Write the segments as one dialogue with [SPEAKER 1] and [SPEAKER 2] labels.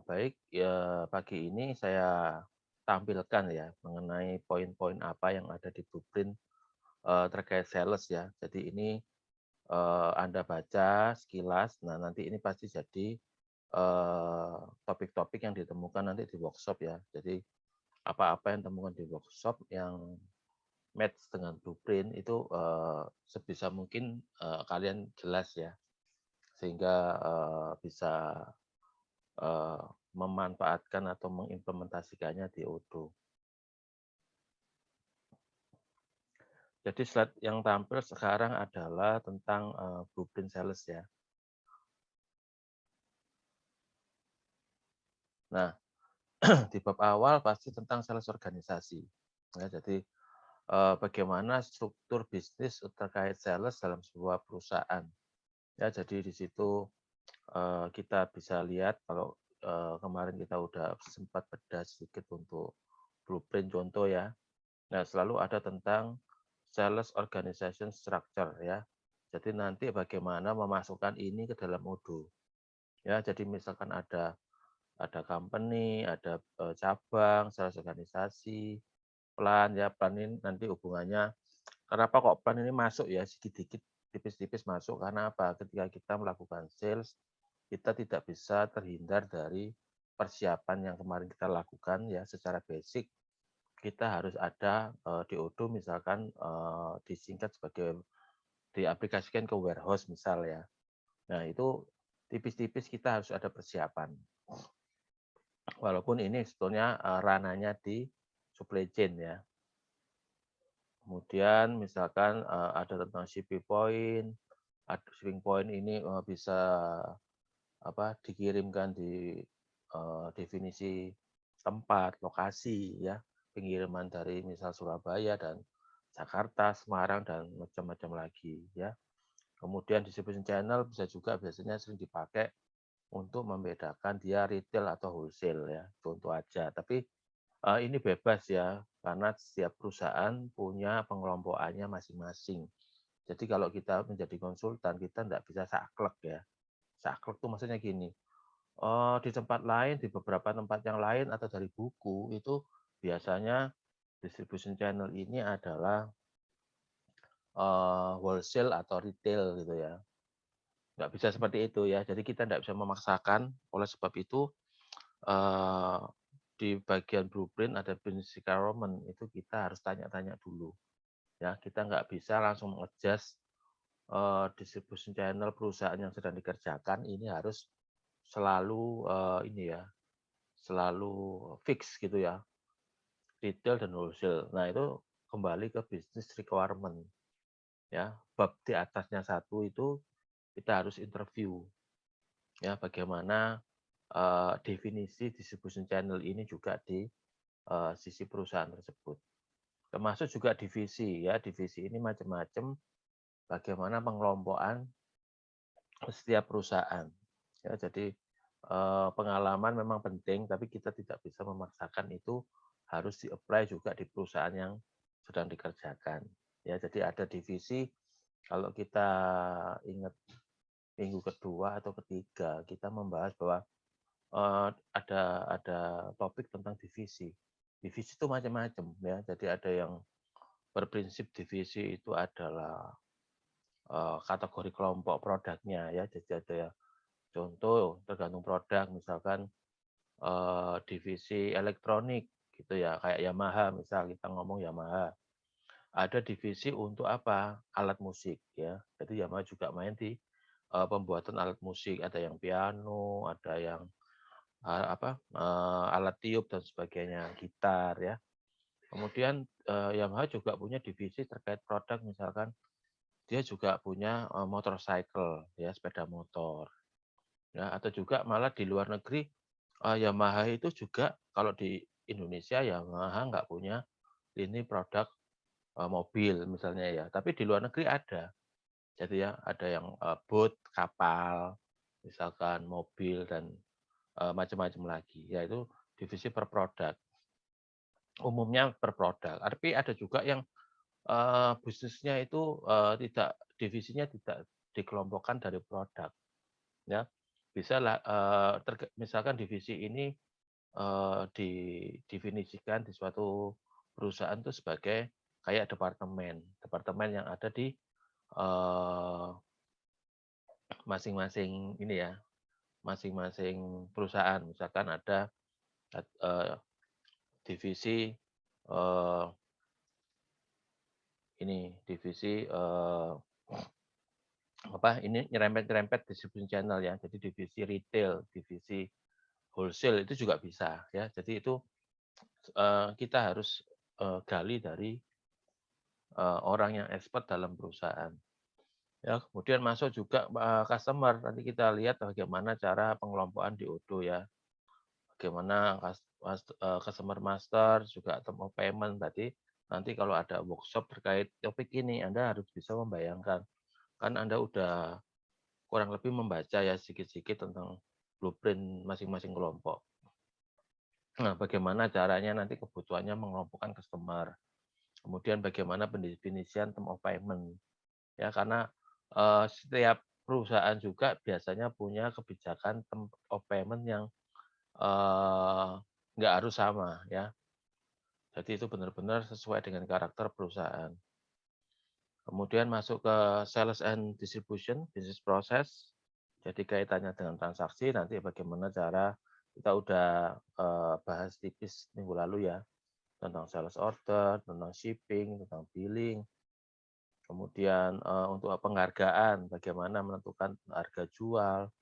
[SPEAKER 1] Baik, ya pagi ini saya tampilkan ya mengenai poin-poin apa yang ada di blueprint, terkait sales ya. Jadi ini, Anda baca sekilas, nah nanti ini pasti jadi, topik-topik yang ditemukan nanti di workshop ya. Jadi apa-apa yang ditemukan di workshop yang match dengan blueprint itu, sebisa mungkin, kalian jelas ya, sehingga, bisa Eee, memanfaatkan atau mengimplementasikannya di Odoo. Jadi slide yang tampil sekarang adalah tentang, blueprint sales ya. Nah, di bab awal pasti tentang sales organisasi. Ya, jadi, bagaimana struktur bisnis terkait sales dalam sebuah perusahaan. Ya, jadi di situ, kita bisa lihat kalau, kemarin kita udah sempat bedah sedikit untuk blueprint contoh ya. Nah, selalu ada tentang sales organization structure ya. Jadi nanti bagaimana memasukkan ini ke dalam Odoo. Ya, jadi misalkan ada company, ada cabang, sales organisasi, plan ya, plan ini nanti hubungannya kenapa kok plan ini masuk ya sedikit-sedikit tipis-tipis masuk karena apa? Ketika kita melakukan sales, kita tidak bisa terhindar dari persiapan yang kemarin kita lakukan ya secara basic kita harus ada, di Odoo misalkan, disingkat sebagai diaplikasikan ke warehouse misal ya. Nah itu tipis-tipis kita harus ada persiapan. Walaupun ini sebetulnya, ranahnya di supply chain ya. Kemudian misalkan, ada tentang shipping point, shipping point ini, bisa apa, dikirimkan di, definisi tempat, lokasi ya, pengiriman dari misal Surabaya dan Jakarta, Semarang, dan macam-macam lagi ya. Kemudian distribution channel bisa juga biasanya sering dipakai untuk membedakan dia retail atau wholesale ya, contoh aja. Tapi, ini bebas ya, karena setiap perusahaan punya pengelompokannya masing-masing. Jadi kalau kita menjadi konsultan, kita tidak bisa saklek ya. Saklek itu maksudnya gini, di tempat lain, di beberapa tempat yang lain atau dari buku, itu biasanya distribution channel ini adalah, wholesale atau retail gitu ya. Nggak bisa seperti itu ya. Jadi kita nggak bisa memaksakan, oleh sebab itu, eee, di bagian blueprint ada business requirement, itu kita harus tanya-tanya dulu, ya. Kita nggak bisa langsung nge-adjust, distribution channel perusahaan yang sedang dikerjakan ini harus selalu, ini ya, selalu fix gitu ya, retail dan wholesale. Nah itu kembali ke business requirement ya, bab di atasnya satu itu kita harus interview ya bagaimana, definisi distribution channel ini juga di, sisi perusahaan tersebut. Termasuk juga divisi ya, divisi ini macam-macam, bagaimana pengelompokan setiap perusahaan. Ya jadi, pengalaman memang penting, tapi kita tidak bisa memaksakan itu harus di-apply juga di perusahaan yang sedang dikerjakan. Ya jadi ada divisi, kalau kita ingat minggu kedua atau ketiga, kita membahas bahwa, ada topik tentang divisi. Divisi itu macam-macam ya, jadi ada yang berprinsip divisi itu adalah, kategori kelompok produknya ya, jadi ada ya contoh tergantung produk misalkan, divisi elektronik gitu ya, kayak Yamaha misal kita ngomong Yamaha. Ada divisi untuk apa, alat musik ya, jadi Yamaha juga main di, pembuatan alat musik, ada yang piano, ada yang, alat tiup dan sebagainya, gitar ya. Kemudian, Yamaha juga punya divisi terkait produk misalkan dia juga punya, motorcycle ya, sepeda motor, ya, atau juga malah di luar negeri, Yamaha itu juga kalau di Indonesia Yamaha nggak punya ini produk, mobil misalnya ya, tapi di luar negeri ada. Jadi ya ada yang, boat, kapal, misalkan mobil dan, macam-macam lagi, yaitu divisi per produk, umumnya per produk. Tapi ada juga yang bisnisnya itu, tidak divisinya tidak dikelompokkan dari produk, ya. Bisalah, misalkan divisi ini, didefinisikan di suatu perusahaan itu sebagai kayak departemen, departemen yang ada di, eee, masing-masing ini ya, masing-masing perusahaan. Misalkan ada, divisi, eee, ini, divisi, apa, ini nyerempet-nyerempet distribution channel ya, jadi divisi retail, divisi wholesale itu juga bisa ya. Jadi itu, kita harus, gali dari, orang yang expert dalam perusahaan. Ya, kemudian masuk juga, customer, nanti kita lihat bagaimana cara pengelompokan di Odoo ya. Bagaimana customer master, juga term of payment, berarti nanti kalau ada workshop terkait topik ini, Anda harus bisa membayangkan. Kan Anda udah kurang lebih membaca ya sedikit-sedikit tentang blueprint masing-masing kelompok. Nah, bagaimana caranya nanti kebutuhannya mengelompokkan customer. Kemudian bagaimana pendefinisian term of payment. Ya, karena, setiap perusahaan juga biasanya punya kebijakan term of payment yang, eee, nggak harus sama ya. Jadi itu benar-benar sesuai dengan karakter perusahaan. Kemudian masuk ke sales and distribution, business process. Jadi kaitannya dengan transaksi, nanti bagaimana cara kita udah, bahas tipis minggu lalu ya, tentang sales order, tentang shipping, tentang billing. Kemudian, untuk penghargaan, bagaimana menentukan harga jual,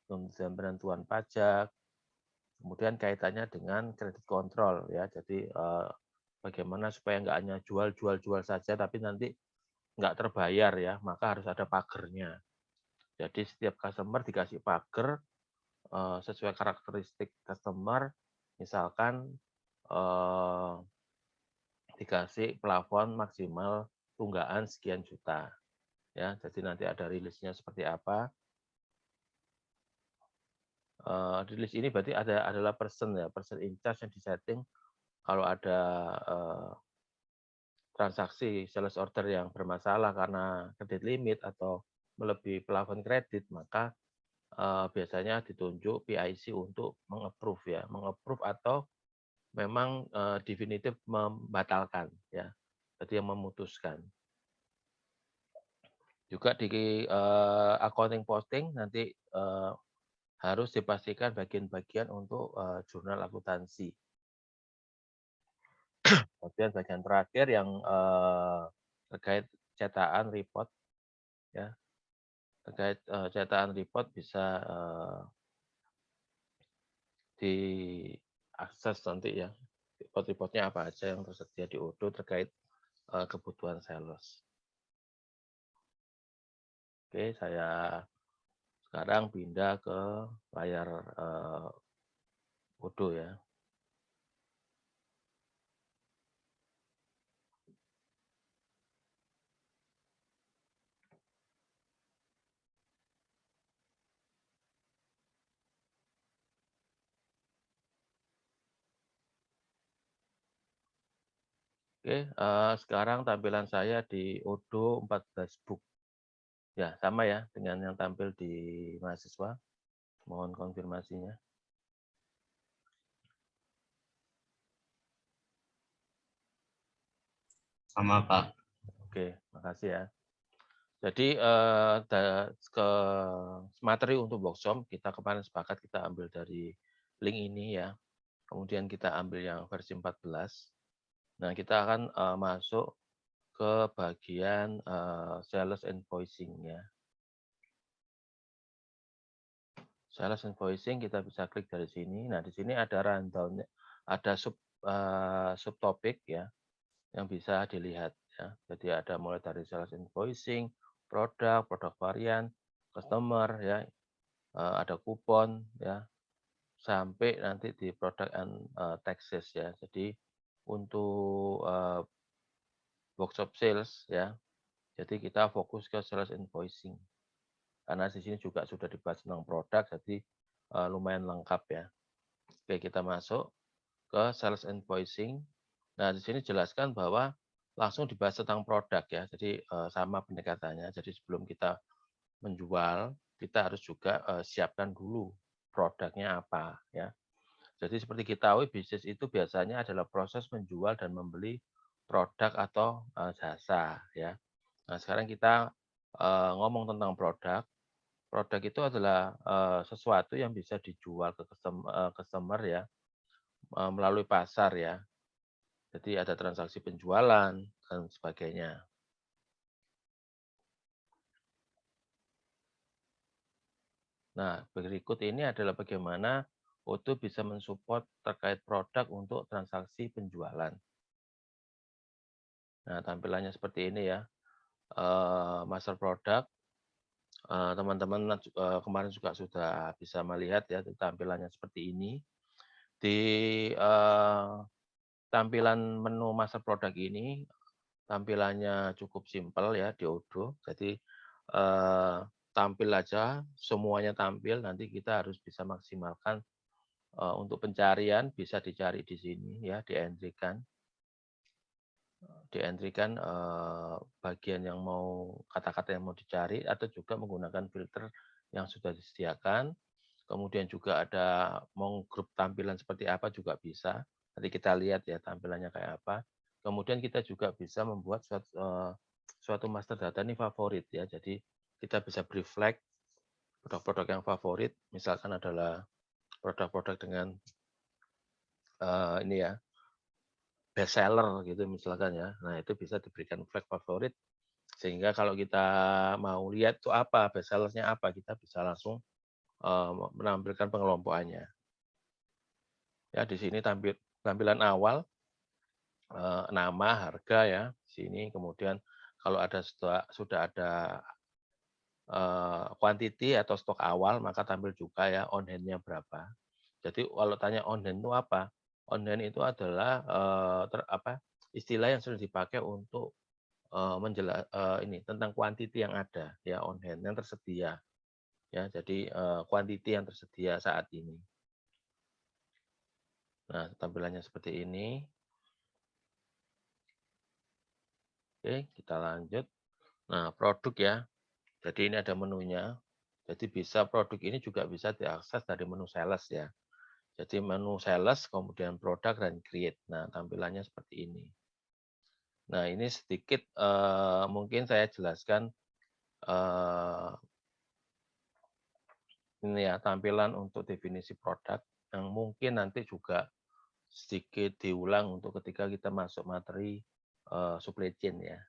[SPEAKER 1] kemudian penentuan pajak, kemudian kaitannya dengan kredit kontrol ya. Jadi, bagaimana supaya nggak hanya jual saja, tapi nanti nggak terbayar ya, maka harus ada pagernya. Jadi setiap customer dikasih pager, sesuai karakteristik customer, misalkan, eee, dikasih plafon maksimal tunggaan sekian juta, ya. Jadi nanti ada rilisnya seperti apa. Rilis ini berarti adalah person ya, person in charge yang di-setting kalau ada, transaksi sales order yang bermasalah karena kredit limit atau melebihi plafon kredit, maka, biasanya ditunjuk PIC untuk meng-approve ya, meng-approve atau memang, definitif membatalkan ya, jadi yang memutuskan. Juga di, accounting posting nanti, harus dipastikan bagian-bagian untuk, jurnal akuntansi. Kemudian bagian terakhir yang, terkait cetakan report ya, terkait, cetakan report bisa, diakses nanti ya, report-report-nya apa aja yang tersedia di Odoo terkait, kebutuhan sales. Oke, saya sekarang pindah ke layar, Odoo ya. Oke, sekarang tampilan saya di Odoo 14 Book. Ya, sama ya dengan yang tampil di mahasiswa. Mohon konfirmasinya.
[SPEAKER 2] Sama, Pak.
[SPEAKER 1] Oke, makasih ya. Jadi, materi untuk workshop kita kemarin sepakat kita ambil dari link ini ya, kemudian kita ambil yang versi 14. Nah, kita akan, masuk ke bagian, sales invoicing ya. Sales invoicing kita bisa klik dari sini. Nah, di sini ada rundown, ada subtopik ya, yang bisa dilihat ya. Jadi ada mulai dari sales invoicing, produk varian, customer ya, ada kupon ya, sampai nanti di product and, taxes ya. Jadi untuk, workshop sales ya, jadi kita fokus ke sales invoicing. Karena di sini juga sudah dibahas tentang produk, jadi, lumayan lengkap ya. Oke, kita masuk ke sales invoicing. Nah, di sini jelaskan bahwa langsung dibahas tentang produk ya, jadi, sama pendekatannya. Jadi sebelum kita menjual, kita harus juga siapkan dulu produknya apa ya. Jadi seperti kita tahu bisnis itu biasanya adalah proses menjual dan membeli produk atau jasa ya. Nah sekarang kita ngomong tentang produk. Produk itu adalah sesuatu yang bisa dijual ke customer ya melalui pasar ya. Jadi ada transaksi penjualan dan sebagainya. Nah, berikut ini adalah bagaimana Odoo bisa mensupport terkait produk untuk transaksi penjualan. Nah, tampilannya seperti ini ya. Master product, teman-teman kemarin juga sudah bisa melihat ya tampilannya seperti ini. Di tampilan menu master product ini, tampilannya cukup simpel ya di Odoo. Jadi tampil aja, semuanya tampil. Nanti kita harus bisa maksimalkan untuk pencarian bisa dicari di sini ya, di-entry-kan bagian yang mau kata-kata yang mau dicari atau juga menggunakan filter yang sudah disediakan. Kemudian juga ada mau grup tampilan seperti apa juga bisa. Nanti kita lihat ya tampilannya kayak apa. Kemudian kita juga bisa membuat suatu master data ini favorit ya. Jadi kita bisa reflect produk-produk yang favorit, misalkan adalah produk-produk dengan ini ya best seller gitu misalkan ya. Nah itu bisa diberikan flag favorit sehingga kalau kita mau lihat tuh apa best sellernya apa kita bisa langsung menampilkan pengelompokannya. Ya di sini tampilan awal nama, harga ya di sini kemudian kalau ada sudah ada quantity atau stok awal maka tampil juga ya on hand-nya berapa. Jadi kalau tanya on hand itu apa? On hand itu adalah istilah yang sering dipakai untuk ini tentang quantity yang ada ya on hand yang tersedia ya. Jadi quantity yang tersedia saat ini. Nah, tampilannya seperti ini. Oke, kita lanjut. Nah, produk ya. Jadi ini ada menunya. Jadi bisa produk ini juga bisa diakses dari menu sales ya. Jadi menu sales, kemudian produk dan create. Nah, tampilannya seperti ini. Nah, ini sedikit mungkin saya jelaskan ini ya tampilan untuk definisi produk yang mungkin nanti juga sedikit diulang untuk ketika kita masuk materi supply chain ya.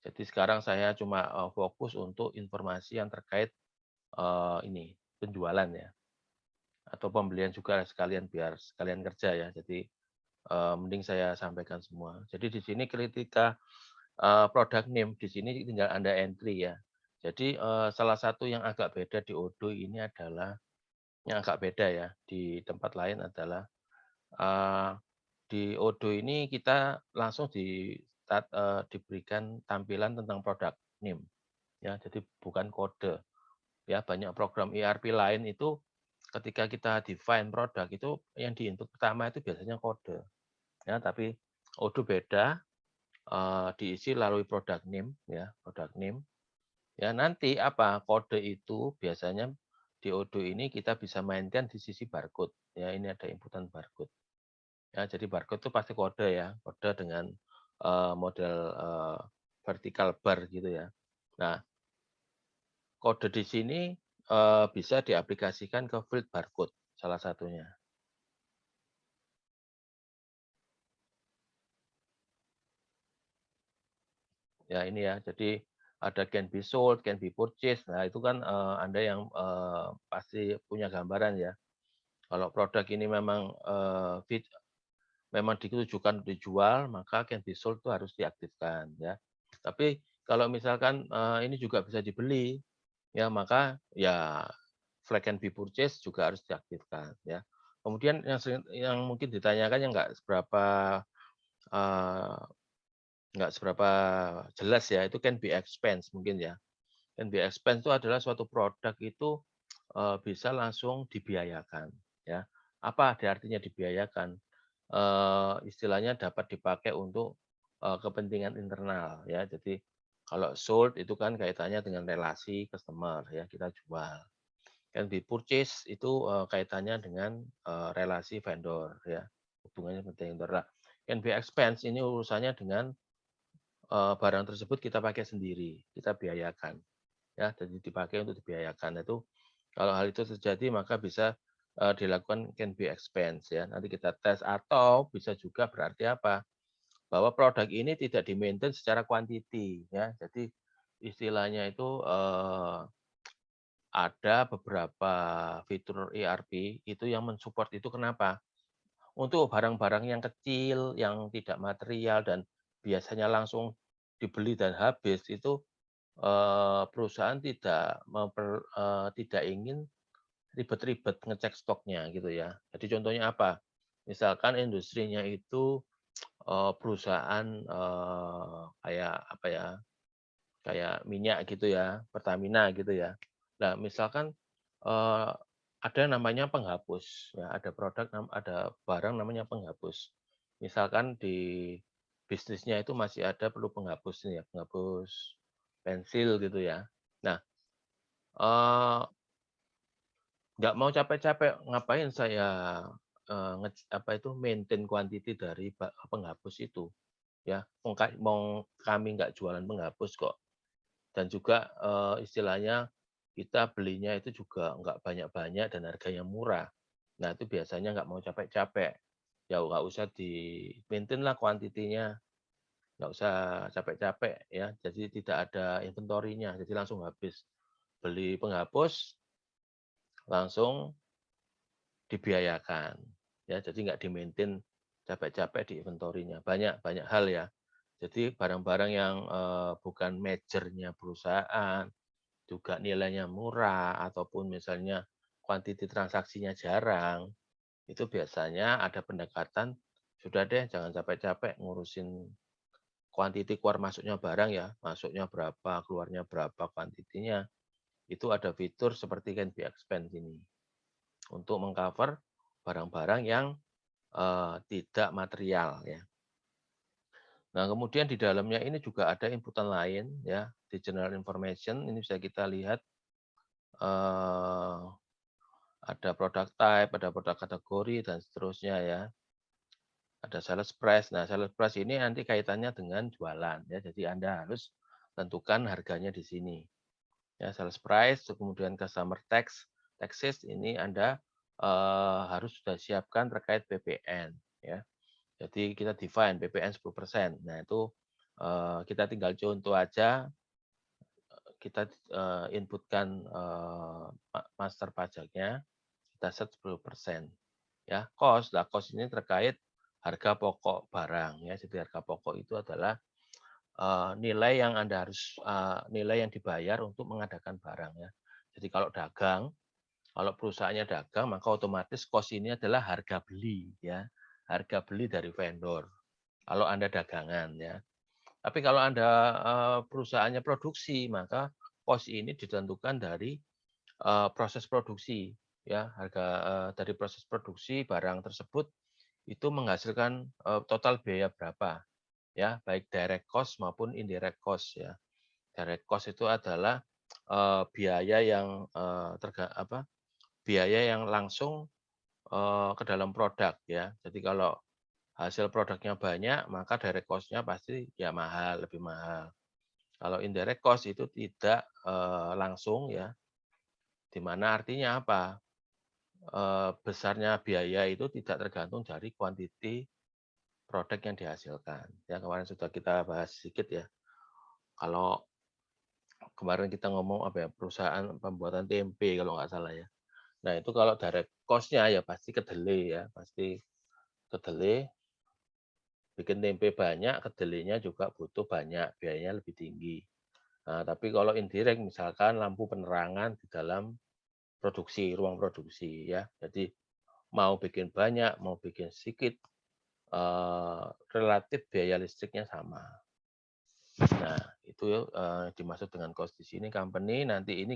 [SPEAKER 1] Jadi sekarang saya cuma fokus untuk informasi yang terkait ini penjualan ya atau pembelian juga sekalian biar sekalian kerja ya. Jadi mending saya sampaikan semua. Jadi di sini ketika product name di sini tinggal Anda entry ya. Jadi salah satu yang agak beda di Odoo ini adalah yang agak beda ya di tempat lain adalah di Odoo ini kita langsung diberikan tampilan tentang produk name ya. Jadi bukan kode ya. Banyak program ERP lain itu ketika kita define produk itu yang di input pertama itu biasanya kode ya. Tapi Odoo beda diisi melalui produk name ya, produk name. Ya nanti apa kode itu biasanya di Odoo ini kita bisa mainkan di sisi barcode ya. Ini ada inputan barcode. Ya, jadi barcode itu pasti kode ya, kode dengan model vertical bar gitu ya. Nah, kode di sini bisa diaplikasikan ke field barcode salah satunya. Ya ini ya, jadi ada can be sold, can be purchased. Nah itu kan Anda yang pasti punya gambaran ya. Kalau produk ini memang memang ditujukan dijual, maka can be sold itu harus diaktifkan ya. Tapi kalau misalkan ini juga bisa dibeli, ya maka ya flag can be purchase juga harus diaktifkan ya. Kemudian yang mungkin ditanyakan yang uh, nggak seberapa jelas ya itu can be expense mungkin ya. Can be expense itu adalah suatu produk itu bisa langsung dibiayakan ya. Apa artinya dibiayakan? Istilahnya dapat dipakai untuk kepentingan internal ya. Jadi Kalau sold itu kan kaitannya dengan relasi customer ya, kita jual. Can be purchase itu, kaitannya dengan, relasi vendor ya, hubungannya seperti vendor. Nah, can be expense ini urusannya dengan, barang tersebut kita pakai sendiri, kita biayakan ya, jadi dipakai untuk dibiayakan. Itu kalau hal itu terjadi maka bisa, dilakukan can be expense ya, nanti kita tes atau bisa juga berarti apa, bahwa produk ini tidak di-maintain secara quantity ya. Jadi istilahnya itu, ada beberapa fitur ERP itu yang mensupport itu kenapa? Untuk barang-barang yang kecil, yang tidak material dan biasanya langsung dibeli dan habis itu, perusahaan tidak ingin ribet-ribet ngecek stoknya gitu ya. Jadi contohnya apa? Misalkan industrinya itu, perusahaan, kayak apa ya, kayak minyak gitu ya, Pertamina gitu ya. Nah, misalkan, eee, ada namanya penghapus, ya, ada barang namanya penghapus. Misalkan di bisnisnya itu masih ada perlu penghapus nih ya, penghapus pensil gitu ya. Nah, eee, nggak mau capek-capek, ngapain saya, apa itu, maintain quantity dari penghapus itu, ya. Kami nggak jualan penghapus kok. Dan juga, istilahnya kita belinya itu juga nggak banyak-banyak dan harganya murah. Nah, itu biasanya nggak mau capek-capek, ya nggak usah di-maintain lah kuantitinya, nggak usah capek-capek ya, jadi tidak ada inventory-nya, jadi langsung habis. Beli penghapus, langsung dibiayakan, ya, jadi nggak di-maintain capek-capek di inventory-nya. Banyak banyak hal ya. Jadi barang-barang yang, bukan major-nya perusahaan, juga nilainya murah ataupun misalnya kuantiti transaksinya jarang, itu biasanya ada pendekatan, "Sudah deh jangan capek-capek ngurusin kuantiti keluar masuknya barang ya, masuknya berapa, keluarnya berapa kuantitinya." Itu ada fitur seperti can be expense ini, untuk mengcover barang-barang yang, tidak material ya. Nah kemudian di dalamnya ini juga ada inputan lain ya, di general information ini bisa kita lihat, eee ada product type, ada produk kategori, dan seterusnya ya. Ada sales price. Nah, sales price ini nanti kaitannya dengan jualan ya. Jadi Anda harus tentukan harganya di sini. Ya, sales price, kemudian customer taxes ini Anda harus sudah siapkan terkait PPN ya. Jadi kita define PPN 10%. Nah, itu kita tinggal contoh aja, kita inputkan master pajaknya, kita set 10%. Ya, cost. Nah, cost ini terkait harga pokok barang ya. Jadi harga pokok itu adalah, nilai yang Anda harus nilai yang dibayar untuk mengadakan barang ya. Jadi kalau perusahaannya dagang, maka otomatis cost ini adalah harga beli ya, harga beli dari vendor, kalau Anda dagangan ya. Tapi kalau Anda, perusahaannya produksi, maka cost ini ditentukan dari, proses produksi ya, harga, dari proses produksi barang tersebut itu menghasilkan, total biaya berapa, ya, baik direct cost maupun indirect cost ya. Direct cost itu adalah, biaya yang, biaya yang langsung, ke dalam produk ya. Jadi kalau hasil produknya banyak, maka direct cost-nya pasti ya mahal, lebih mahal. Kalau indirect cost itu tidak, langsung ya, di mana artinya apa, besarnya biaya itu tidak tergantung dari kuantiti produk yang dihasilkan. Ya kemarin sudah kita bahas sedikit ya. Kalau kemarin kita ngomong apa ya, perusahaan pembuatan tempe kalau nggak salah ya. Nah itu kalau direct cost-nya ya pasti kedelai ya, pasti kedelai, bikin tempe banyak, kedelainya juga butuh banyak, biayanya lebih tinggi. Nah tapi kalau indirect misalkan lampu penerangan di dalam produksi, ruang produksi ya. Jadi mau bikin banyak, mau bikin sedikit, relatif biaya listriknya sama. Nah, itu, dimaksud dengan cost di sini company nanti ini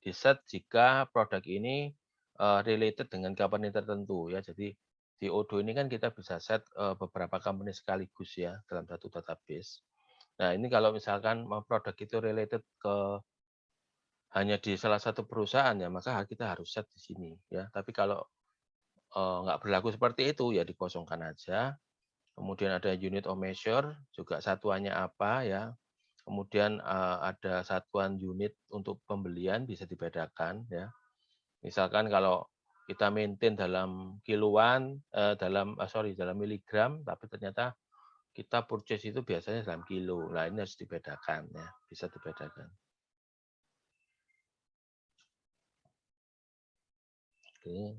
[SPEAKER 1] di-set jika produk ini, related dengan company tertentu ya. Jadi di Odoo ini kan kita bisa set, beberapa company sekaligus ya dalam satu database. Nah, ini kalau misalkan produk itu related ke hanya di salah satu perusahaan ya, maka kita harus set di sini ya. Tapi kalau, nggak berlaku seperti itu, ya dikosongkan aja. Kemudian ada unit of measure, juga satuannya apa ya. Kemudian, ada satuan unit untuk pembelian bisa dibedakan ya. Misalkan kalau kita maintain dalam kiloan, dalam miligram, tapi ternyata kita purchase itu biasanya dalam kilo. Nah, ini harus dibedakan ya, bisa dibedakan. Oke,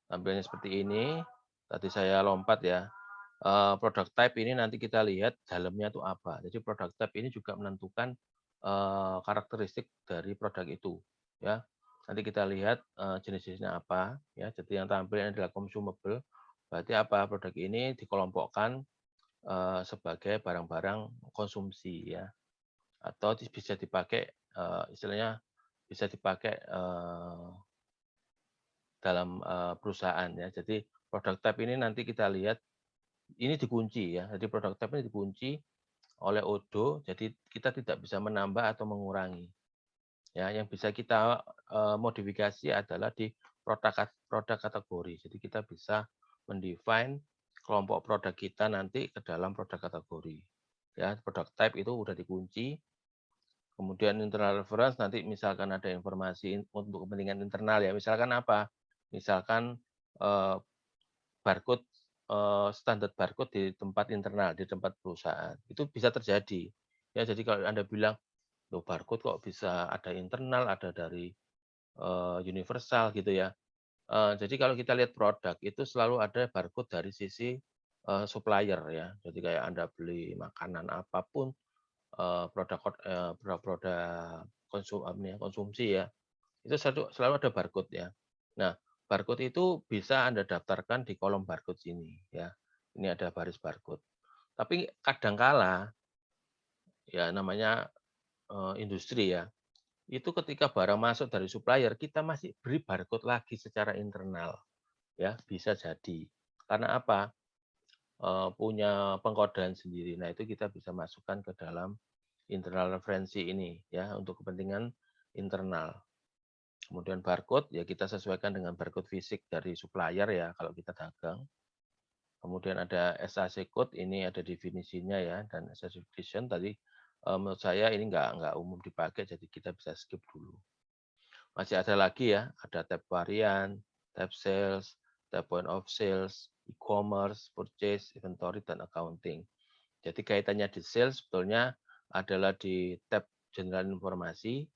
[SPEAKER 1] tampilnya seperti ini. Tadi saya lompat ya. Product type ini nanti kita lihat dalamnya itu apa. Jadi product type ini juga menentukan, karakteristik dari produk itu, ya. Nanti kita lihat, jenis-jenisnya apa, ya. Jadi yang tampil ini adalah consumable, berarti apa, produk ini dikelompokkan, sebagai barang-barang konsumsi ya, atau bisa dipakai, istilahnya bisa dipakai, dalam, perusahaan ya. Jadi product type ini nanti kita lihat ini dikunci ya. Jadi product type ini dikunci oleh Odoo, jadi kita tidak bisa menambah atau mengurangi. Ya, yang bisa kita, modifikasi adalah di produk kategori. Jadi kita bisa mendefine kelompok produk kita nanti ke dalam produk kategori. Ya, product type itu udah dikunci. Kemudian internal reference nanti misalkan ada informasi untuk kepentingan internal ya, misalkan apa? Misalkan, eee, barcode, standar barcode di tempat internal, di tempat perusahaan. Itu bisa terjadi. Ya, jadi kalau Anda bilang, "Loh, barcode kok bisa ada internal, ada dari, universal," gitu ya. Jadi kalau kita lihat produk, itu selalu ada barcode dari sisi, supplier ya. Jadi kayak Anda beli makanan apapun, produk-produk konsumsi ya, itu selalu ada barcode ya. Nah, barcode itu bisa Anda daftarkan di kolom barcode sini ya. Ini ada baris barcode. Tapi kadangkala ya namanya, industri ya, itu ketika barang masuk dari supplier kita masih beri barcode lagi secara internal ya, bisa jadi. Karena apa? Punya pengkodean sendiri. Nah, itu kita bisa masukkan ke dalam internal referensi ini ya, untuk kepentingan internal. Kemudian barcode, ya kita sesuaikan dengan barcode fisik dari supplier ya, kalau kita dagang. Kemudian ada SAC code, ini ada definisinya ya, dan specification tadi, menurut saya ini nggak umum dipakai, jadi kita bisa skip dulu. Masih ada lagi ya, ada tab varian, tab sales, tab point of sales, e-commerce, purchase, inventory, dan accounting. Jadi kaitannya di sales sebetulnya adalah di tab general informasi,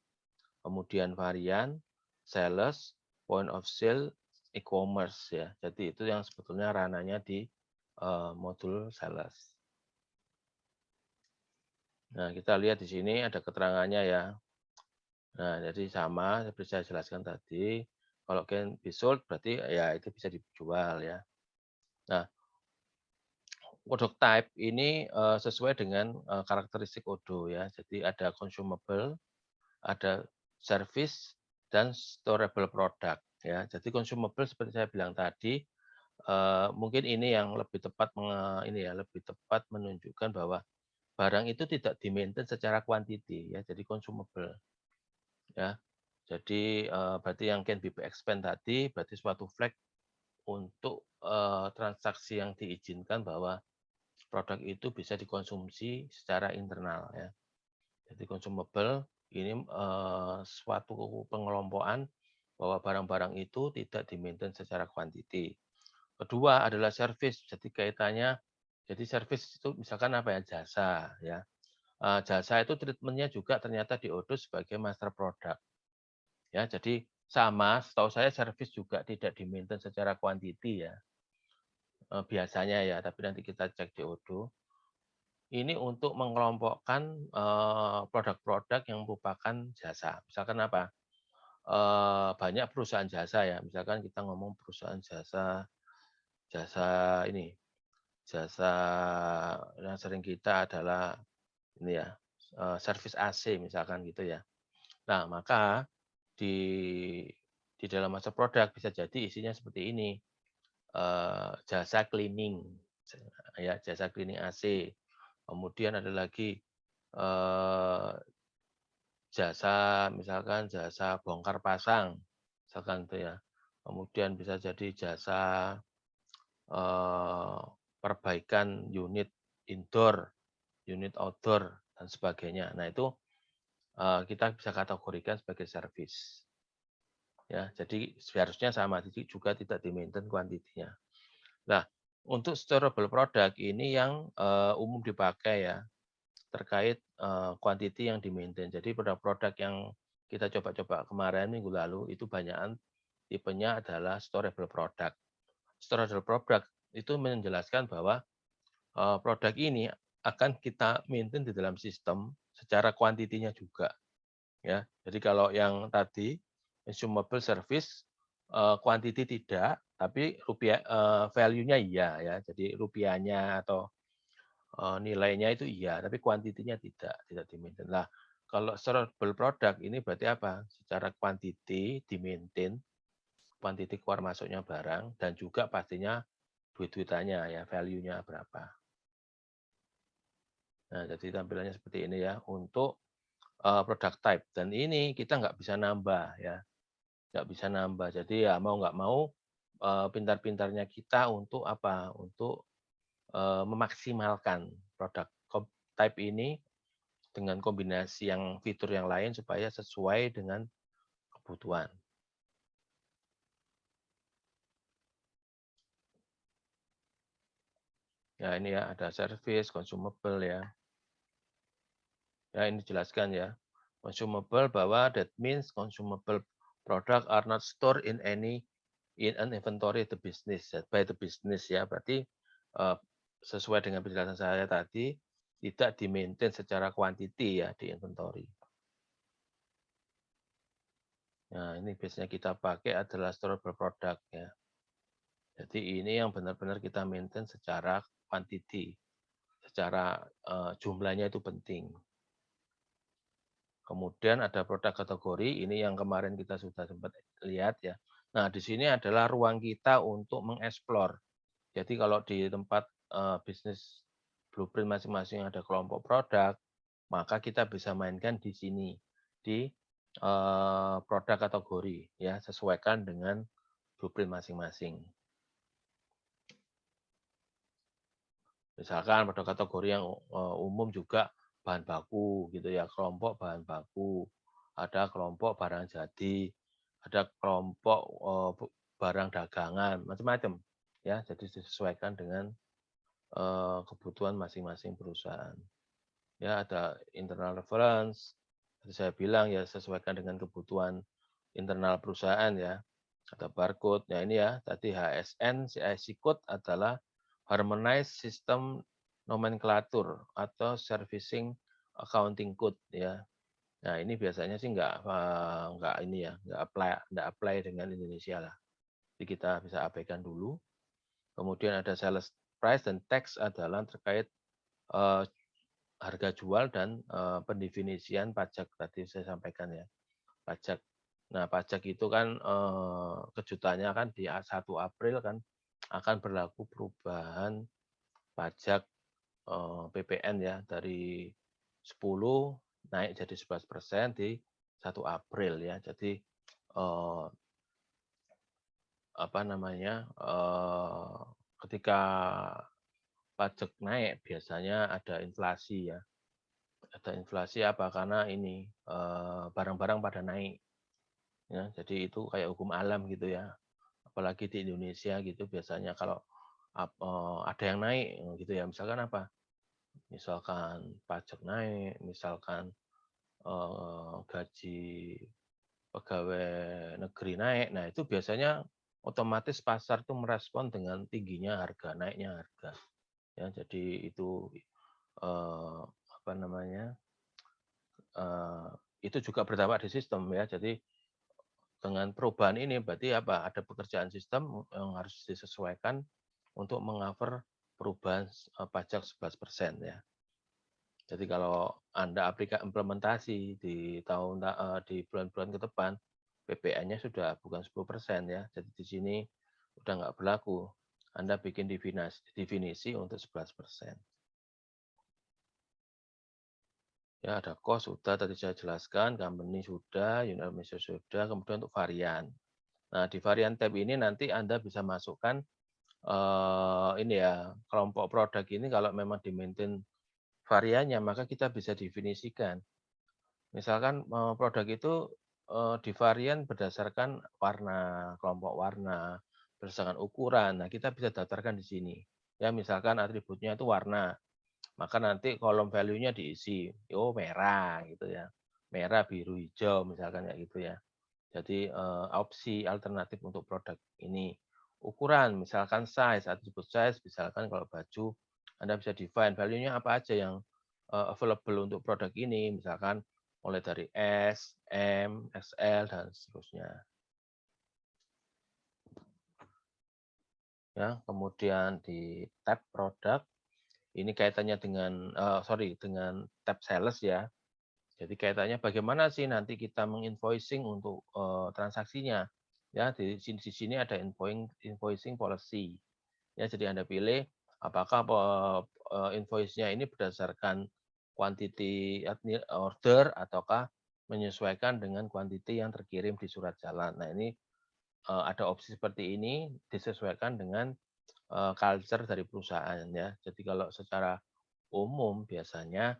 [SPEAKER 1] kemudian varian, sales, point of sale, e-commerce ya. Jadi itu yang sebetulnya ranahnya di modul sales. Nah, kita lihat di sini ada keterangannya ya. Nah, jadi sama seperti saya jelaskan tadi, kalau can be sold berarti ya itu bisa dijual ya. Nah, product type ini, sesuai dengan, karakteristik Odoo ya. Jadi ada consumable, ada service, dan storable product ya. Jadi consumable seperti saya bilang tadi, mungkin ini yang lebih tepat ini ya, lebih tepat menunjukkan bahwa barang itu tidak di-maintain secara quantity ya, jadi consumable ya. Jadi, berarti yang can be expand tadi berarti suatu flag untuk, transaksi yang diizinkan bahwa produk itu bisa dikonsumsi secara internal ya. Jadi consumable ini, suatu pengelompokan bahwa barang-barang itu tidak di-maintain secara quantity. Kedua adalah service, jadi kaitannya jadi service itu misalkan apa ya, jasa ya. Jasa itu treatment-nya juga ternyata di Odoo sebagai master product. Ya, jadi sama, setahu saya service juga tidak di-maintain secara quantity ya, biasanya ya, tapi nanti kita cek di Odoo. Ini untuk mengelompokkan, produk-produk yang merupakan jasa. Misalkan apa, banyak perusahaan jasa ya, misalkan kita ngomong perusahaan jasa jasa ini, jasa yang sering kita adalah ini ya, servis AC misalkan gitu ya. Nah, maka di di dalam master product bisa jadi isinya seperti ini, jasa cleaning, ya jasa cleaning AC. Kemudian ada lagi eee, jasa misalkan jasa bongkar pasang, misalkan itu ya. Kemudian bisa jadi jasa, eee, perbaikan unit indoor, unit outdoor, dan sebagainya. Nah itu, kita bisa kategorikan sebagai service. Ya, jadi seharusnya sama, jadi juga tidak di-maintain kuantitinya. Nah, untuk storable product ini yang, umum dipakai ya, terkait, quantity yang di-maintain. Jadi produk-produk yang kita coba-coba kemarin minggu lalu itu banyakan tipenya adalah storable product. Storable product itu menjelaskan bahwa, produk ini akan kita maintain di dalam sistem secara kuantitinya juga. Ya, jadi kalau yang tadi consumable service, quantity tidak, tapi rupiah value-nya iya ya. Jadi rupiahnya atau, nilainya itu iya, tapi kuantitinya tidak di-maintain. Lah, kalau storable product ini berarti apa? Secara quantity di-maintain, quantity keluar masuknya barang, dan juga pastinya duit-duitannya ya, value-nya berapa. Nah, jadi tampilannya seperti ini ya untuk, product type, dan ini kita nggak bisa nambah ya. Nggak bisa nambah. Jadi ya mau nggak mau, pintar-pintarnya kita untuk apa, untuk, memaksimalkan produk type ini dengan kombinasi yang fitur yang lain supaya sesuai dengan kebutuhan. Ya ini ya ada service, consumable ya. Ya ini jelaskan ya. Consumable bahwa that means consumable product are not stored in an inventory the business by the business ya. Berarti, sesuai dengan penjelasan saya tadi, tidak di-maintain secara kuantiti ya di inventory. Nah, ini biasanya kita pakai adalah storable product ya. Jadi ini yang benar-benar kita maintain secara quantity, secara, jumlahnya itu penting. Kemudian ada produk kategori, ini yang kemarin kita sudah sempat lihat ya. Nah, di sini adalah ruang kita untuk mengeksplor. Jadi kalau di tempat, bisnis blueprint masing-masing ada kelompok produk, maka kita bisa mainkan di sini, di, produk kategori ya, sesuaikan dengan blueprint masing-masing. Misalkan pada kategori yang, umum juga bahan baku gitu ya, kelompok bahan baku, ada kelompok barang jadi, ada kelompok, barang dagangan, macam-macam ya. Jadi disesuaikan dengan, kebutuhan masing-masing perusahaan. Ya ada internal reference, tadi saya bilang ya sesuaikan dengan kebutuhan internal perusahaan ya. Ada barcode, ya ini ya tadi HSN, CIC code adalah harmonized system nomenklatur atau servicing accounting code ya. Nah ini biasanya sih nggak ini ya, nggak apply dengan Indonesia lah. Jadi kita bisa abaikan dulu. Kemudian ada sales price dan tax adalah terkait, eee, harga jual dan, pendefinisian pajak tadi saya sampaikan ya, pajak. Nah, pajak itu kan, kejutannya kan di 1 April kan akan berlaku perubahan pajak, PPN ya dari 10 naik jadi 11% di 1 April ya. Jadi, eee, apa namanya, ketika pajak naik biasanya ada inflasi ya. Ada inflasi apa, karena ini, barang-barang pada naik, ya. Jadi itu kayak hukum alam gitu ya, apalagi di Indonesia gitu biasanya kalau ada yang naik, gitu ya, misalkan apa, misalkan pajak naik, misalkan, gaji pegawai negeri naik, nah itu biasanya otomatis pasar tuh merespon dengan tingginya harga, naiknya harga, ya. Jadi itu, apa namanya, Eee, itu juga berdampak di sistem ya. Jadi dengan perubahan ini berarti apa, ada pekerjaan sistem yang harus disesuaikan untuk meng-cover perubahan pajak 11% ya. Jadi kalau Anda implementasi di di bulan-bulan ke depan, PPN-nya sudah bukan 10% ya. Jadi di sini udah nggak berlaku. Anda bikin definisi untuk 11%. Ya, ada cost sudah tadi saya jelaskan, company sudah, unit administration sudah, kemudian untuk varian. Nah, di varian tab ini nanti Anda bisa masukkan ini ya, kelompok produk ini kalau memang di-maintain variannya, maka kita bisa definisikan. Misalkan produk itu di varian berdasarkan warna, kelompok warna, berdasarkan ukuran. Nah, kita bisa daftarkan di sini. Ya, misalkan atributnya itu warna, maka nanti kolom value-nya diisi, oh merah gitu ya. Merah, biru, hijau misalkan ya gitu ya. Jadi opsi alternatif untuk produk ini. Ukuran, misalkan size, atribut size, misalkan kalau baju Anda bisa define value-nya apa aja yang available untuk produk ini, misalkan mulai dari S, M, XL, dan seterusnya. Ya, kemudian di tab produk, ini kaitannya dengan, dengan tab sales ya. Jadi kaitannya bagaimana sih nanti kita menginvoicing untuk transaksinya. Ya, di sini ada invoicing policy. Ya, jadi Anda pilih apakah invoice-nya ini berdasarkan quantity order ataukah menyesuaikan dengan quantity yang terkirim di surat jalan. Nah, ini ada opsi seperti ini disesuaikan dengan culture dari perusahaan ya. Jadi kalau secara umum biasanya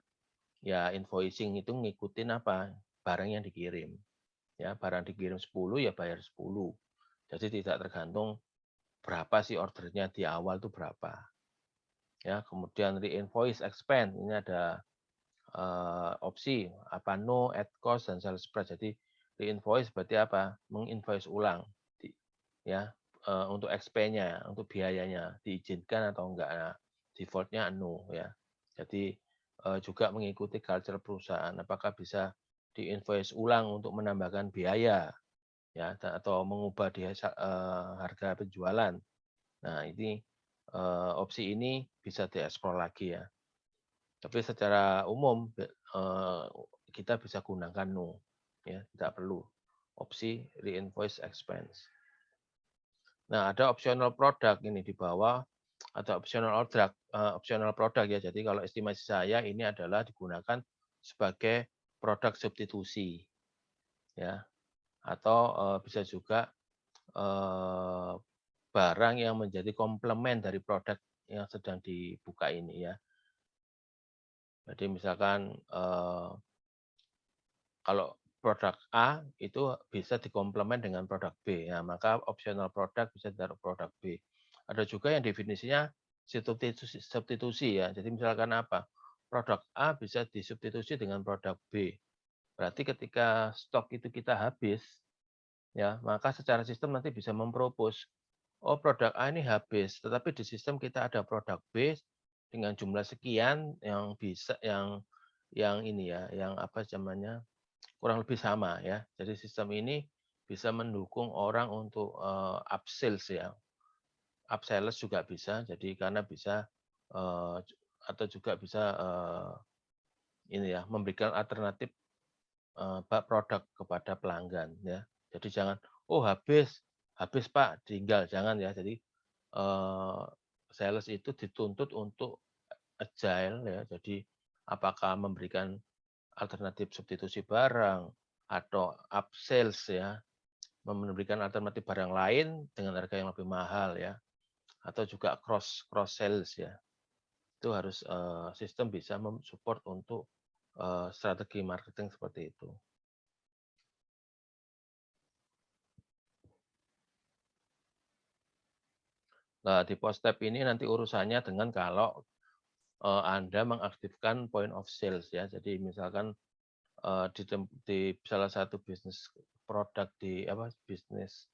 [SPEAKER 1] ya invoicing itu ngikutin apa? Barang yang dikirim. Ya, barang dikirim 10 ya bayar 10. Jadi tidak tergantung berapa sih ordernya di awal itu berapa. Ya, kemudian re-invoice expense ini ada opsi apa no, add cost dan sales price. Jadi re-invoice berarti apa? Menginvoice ulang ya untuk XP-nya, untuk biayanya diizinkan atau enggak. Nah, default-nya no ya. Jadi juga mengikuti culture perusahaan. Apakah bisa di-invoice ulang untuk menambahkan biaya ya atau mengubah di harga penjualan. Nah, ini opsi ini bisa dieksplor lagi ya. Tapi secara umum kita bisa gunakan no ya, tidak perlu opsi re-invoice expense. Nah, ada optional product ini di bawah, ada optional product ya. Jadi kalau estimasi saya ini adalah digunakan sebagai produk substitusi ya, atau bisa juga eh, barang yang menjadi komplement dari produk yang sedang dibuka ini ya. Jadi misalkan kalau produk A itu bisa dikomplement dengan produk B, ya maka optional produk bisa ditaruh produk B. Ada juga yang definisinya substitusi ya. Jadi misalkan apa? Produk A bisa disubstitusi dengan produk B. Berarti ketika stok itu kita habis, ya maka secara sistem nanti bisa mempropos, oh produk A ini habis, tetapi di sistem kita ada produk B dengan jumlah sekian yang bisa yang ini ya, yang apa namanya kurang lebih sama ya. Jadi sistem ini bisa mendukung orang untuk upsells ya. Upsellers juga bisa. Jadi karena bisa atau juga bisa ini ya memberikan alternatif produk kepada pelanggan ya. Jadi jangan oh habis habis Pak tinggal jangan ya. Jadi sales itu dituntut untuk agile ya. Jadi apakah memberikan alternatif substitusi barang atau upsells ya, memberikan alternatif barang lain dengan harga yang lebih mahal ya, atau juga cross sales ya. Itu harus sistem bisa mensupport untuk strategi marketing seperti itu. Nah, di post tab ini nanti urusannya dengan kalau Anda mengaktifkan point of sales ya. Jadi misalkan di salah satu bisnis produk di apa bisnis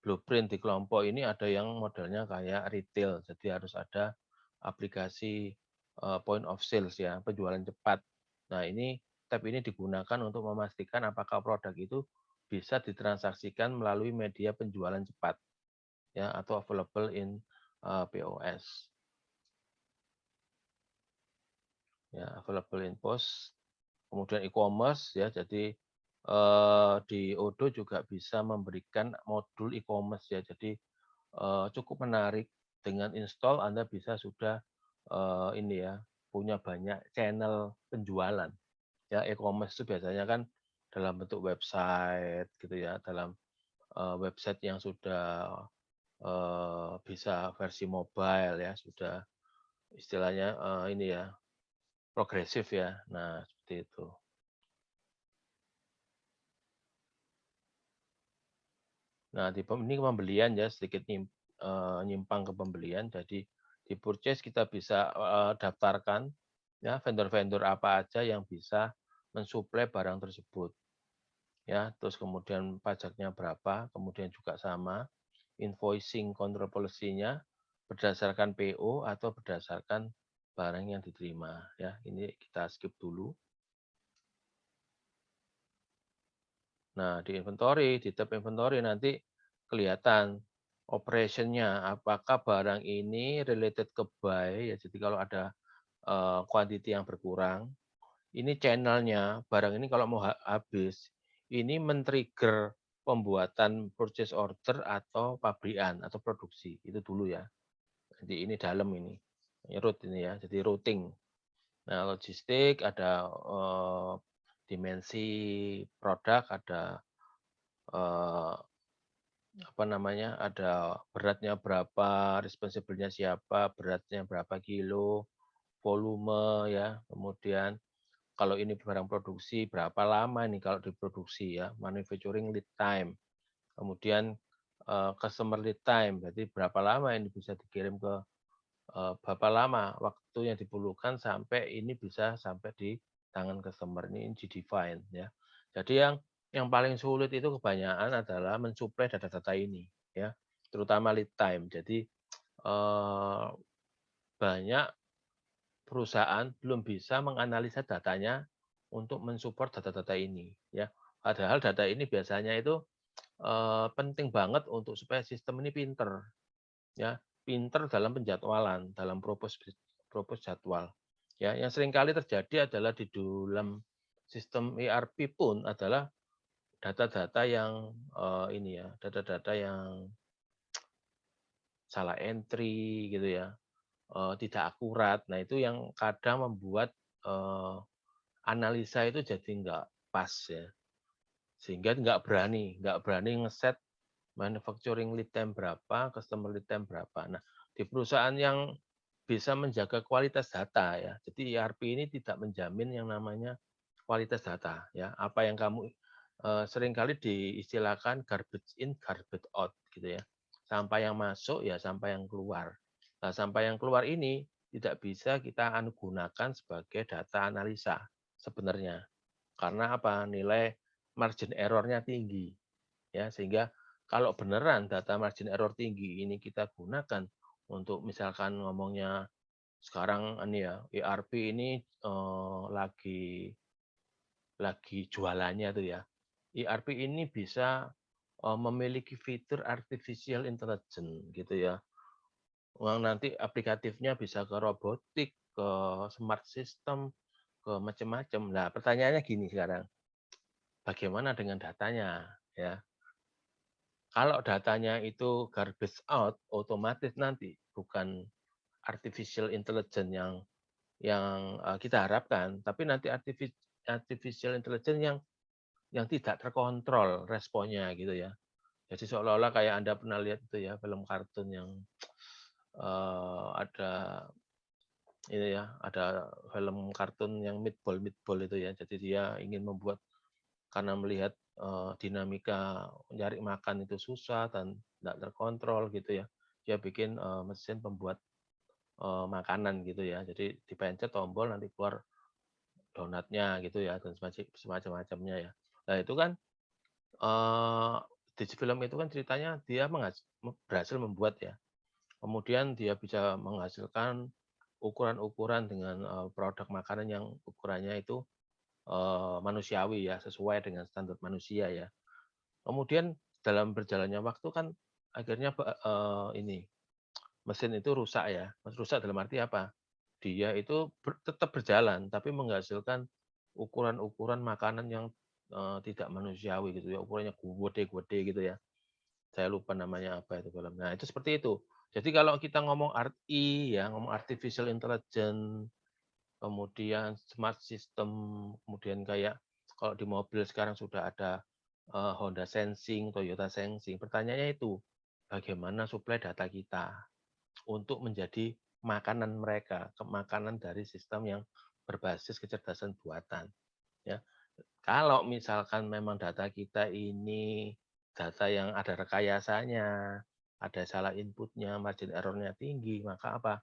[SPEAKER 1] blueprint di kelompok ini ada yang modelnya kayak retail, jadi harus ada aplikasi point of sales ya, penjualan cepat. Nah ini tab ini digunakan untuk memastikan apakah produk itu bisa ditransaksikan melalui media penjualan cepat ya atau available in POS ya, available in POS. Kemudian e-commerce ya, jadi di Odoo juga bisa memberikan modul e-commerce ya. Jadi cukup menarik dengan install Anda bisa sudah ini ya punya banyak channel penjualan Ya, e-commerce itu biasanya kan dalam bentuk website gitu ya, dalam website yang sudah bisa versi mobile ya, sudah istilahnya ini ya, progresif ya. Nah, seperti itu. Nah, ini pembelian ya, sedikit nyimpang ke pembelian. Jadi di purchase kita bisa daftarkan ya vendor-vendor apa aja yang bisa mensuplai barang tersebut ya. Terus kemudian pajaknya berapa, kemudian juga sama invoicing control policy-nya berdasarkan PO atau berdasarkan barang yang diterima ya. Ini kita skip dulu. Nah, di tab inventory nanti kelihatan operation-nya, apakah barang ini related ke buy, ya jadi kalau ada quantity yang berkurang, ini channel-nya, barang ini kalau mau habis, ini men-trigger pembuatan purchase order atau pabrikan atau produksi, itu dulu ya. Jadi ini dalam ini, root ini ya, jadi routing. Nah, logistik ada dimensi produk, ada eh, apa namanya, ada beratnya berapa, responsible-nya siapa, beratnya berapa kilo, volume ya, kemudian kalau ini barang produksi berapa lama ini kalau diproduksi ya, manufacturing lead time, kemudian customer lead time, berarti berapa lama ini bisa dikirim ke berapa lama waktu yang diperlukan sampai ini bisa sampai di tangan customer, ini di-define ya. Jadi yang paling sulit itu kebanyakan adalah mensuplai data-data ini ya, terutama lead time. Jadi banyak perusahaan belum bisa menganalisa datanya untuk mensupport data-data ini ya. Padahal data ini biasanya itu penting banget untuk supaya sistem ini pinter ya, pinter dalam penjadwalan, dalam propose propose jadwal. Ya, yang seringkali terjadi adalah di dalam sistem ERP pun adalah data-data yang ini ya, data-data yang salah entry gitu ya, tidak akurat. Nah, itu yang kadang membuat analisa itu jadi nggak pas ya, sehingga nggak berani ngeset manufacturing lead time berapa, customer lead time berapa. Nah, di perusahaan yang bisa menjaga kualitas data ya. Jadi ERP ini tidak menjamin yang namanya kualitas data ya. Apa yang kamu seringkali diistilahkan garbage in, garbage out gitu ya. Sampah yang masuk ya sampah yang keluar. Nah, sampah yang keluar ini tidak bisa kita gunakan sebagai data analisa sebenarnya. Karena apa? Nilai margin error-nya tinggi ya, sehingga kalau beneran data margin error tinggi ini kita gunakan untuk misalkan ngomongnya sekarang ini ya, ERP ini lagi jualannya tuh ya. ERP ini bisa memiliki fitur artificial intelligence gitu ya. Nanti aplikatifnya bisa ke robotik, ke smart system, ke macam-macam. Nah, pertanyaannya gini sekarang, bagaimana dengan datanya ya? Kalau datanya itu garbage out, otomatis nanti bukan artificial intelligence yang kita harapkan, tapi nanti artificial intelligence yang tidak terkontrol responnya gitu ya. Jadi seolah-olah kayak Anda pernah lihat itu ya film kartun yang ada ini ya, ada film kartun yang Meatball Meatball itu ya. Jadi dia ingin membuat karena melihat dinamika nyari makan itu susah dan tidak terkontrol gitu ya. Dia bikin mesin pembuat makanan gitu ya. Jadi dipencet tombol nanti keluar donatnya gitu ya dan semacam-macamnya ya. Nah itu kan di film itu kan ceritanya dia berhasil membuat ya. Kemudian dia bisa menghasilkan ukuran-ukuran dengan produk makanan yang ukurannya itu manusiawi ya, sesuai dengan standar manusia ya. Kemudian dalam berjalannya waktu kan akhirnya ini mesin itu rusak ya. Rusak dalam arti apa? Dia itu tetap berjalan tapi menghasilkan ukuran-ukuran makanan yang tidak manusiawi gitu ya. Ukurannya gede-gede gitu ya. Saya lupa namanya apa itu film. Nah, itu seperti itu. Jadi kalau kita ngomong RI ya, ngomong artificial intelligence, kemudian smart system, kemudian kayak kalau di mobil sekarang sudah ada Honda Sensing, Toyota Sensing. Pertanyaannya itu, bagaimana suplai data kita untuk menjadi makanan mereka, makanan dari sistem yang berbasis kecerdasan buatan. Ya, kalau misalkan memang data kita ini data yang ada rekayasanya, ada salah inputnya, margin error-nya tinggi, maka apa?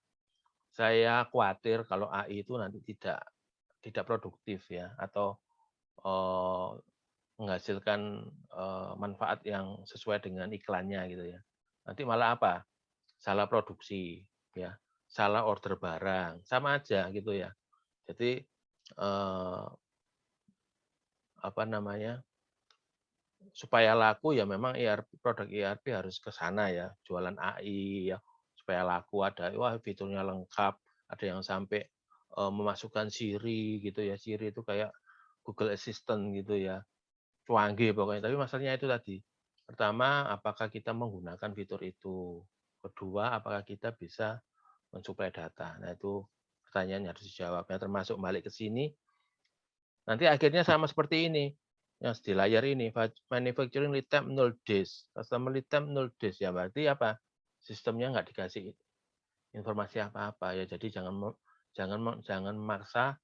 [SPEAKER 1] Saya khawatir kalau AI itu nanti tidak produktif ya, atau eh, menghasilkan manfaat yang sesuai dengan iklannya gitu ya. Nanti malah apa? Salah produksi ya, salah order barang, sama aja gitu ya. Jadi apa namanya? Supaya laku ya memang produk ERP harus ke sana ya, jualan AI ya, supaya laku ada wah fiturnya lengkap, ada yang sampai memasukkan Siri gitu ya. Siri itu kayak Google Assistant gitu ya. Cuanggih pokoknya, tapi masalahnya itu tadi. Pertama, apakah kita menggunakan fitur itu? Kedua, apakah kita bisa mensuplai data? Nah, itu pertanyaan yang harus dijawab. Ya, termasuk balik ke sini, nanti akhirnya sama seperti ini. Yang di layar ini, manufacturing lead time 0 days, customer lead time 0 days. Ya berarti apa? Sistemnya nggak dikasih informasi apa-apa ya. Jadi jangan memaksa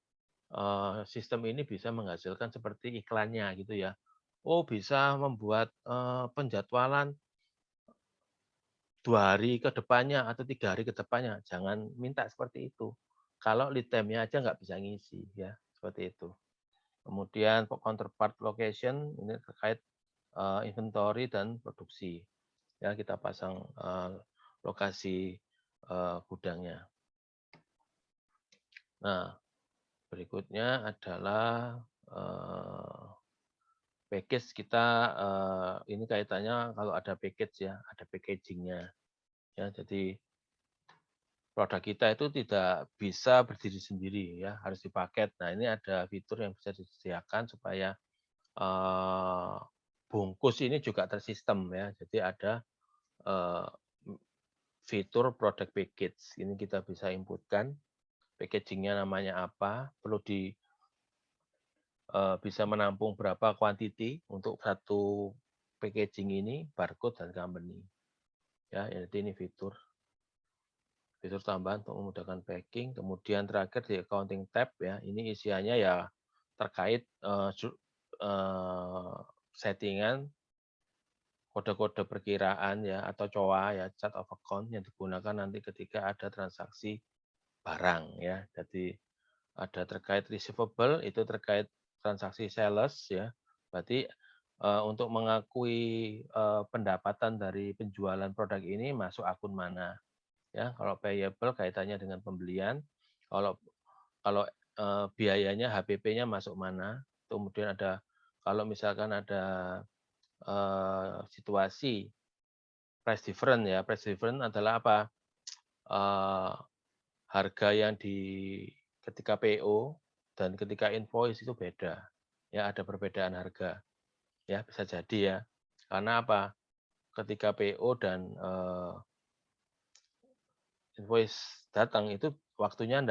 [SPEAKER 1] sistem ini bisa menghasilkan seperti iklannya gitu ya. Oh bisa membuat penjadwalan 2 hari ke depannya atau 3 hari ke depannya. Jangan minta seperti itu. Kalau lead time-nya aja nggak bisa ngisi ya, seperti itu. Kemudian counterpart location ini terkait inventory dan produksi. Ya, kita pasang lokasi gudangnya. Nah, berikutnya adalah package kita ini kaitannya kalau ada package ya, ada packagingnya. Ya, jadi produk kita itu tidak bisa berdiri sendiri ya, harus dipaket. Nah, ini ada fitur yang bisa disediakan supaya bungkus ini juga tersistem ya. Jadi ada eee, fitur product package. Ini kita bisa inputkan packaging-nya namanya apa, perlu bisa menampung berapa quantity untuk satu packaging ini, barcode dan company. Ya, jadi ini fitur tambahan untuk memudahkan packing. Kemudian terakhir di accounting tab ya, ini isiannya ya terkait settingan kode-kode perkiraan ya atau COA ya, chart of account yang digunakan nanti ketika ada transaksi barang ya. Jadi ada terkait receivable itu terkait transaksi sales ya. Berarti untuk mengakui pendapatan dari penjualan produk ini masuk akun mana ya. Kalau payable kaitannya dengan pembelian, kalau kalau biayanya HPP-nya masuk mana, kemudian ada kalau misalkan ada situasi price difference ya, price difference adalah apa? Eee, harga yang ketika PO dan ketika invoice itu beda, ya ada perbedaan harga, ya bisa jadi ya. Karena apa? Ketika PO dan invoice datang itu waktunya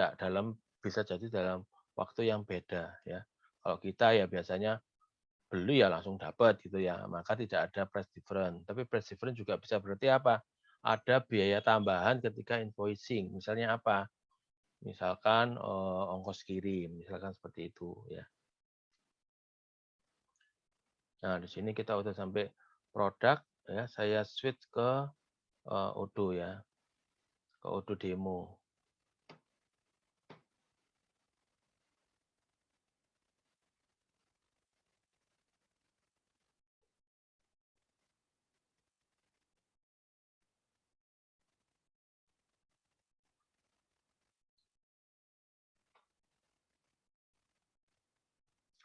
[SPEAKER 1] bisa jadi dalam waktu yang beda ya. Kalau kita ya biasanya beli ya langsung dapat gitu ya, maka tidak ada price difference. Tapi price difference juga bisa berarti apa? Ada biaya tambahan ketika invoicing. Misalnya apa? Misalkan ongkos kirim, misalkan seperti itu ya. Nah, di sini kita udah sampai produk ya, saya switch ke Odoo ya, ke Odoo demo.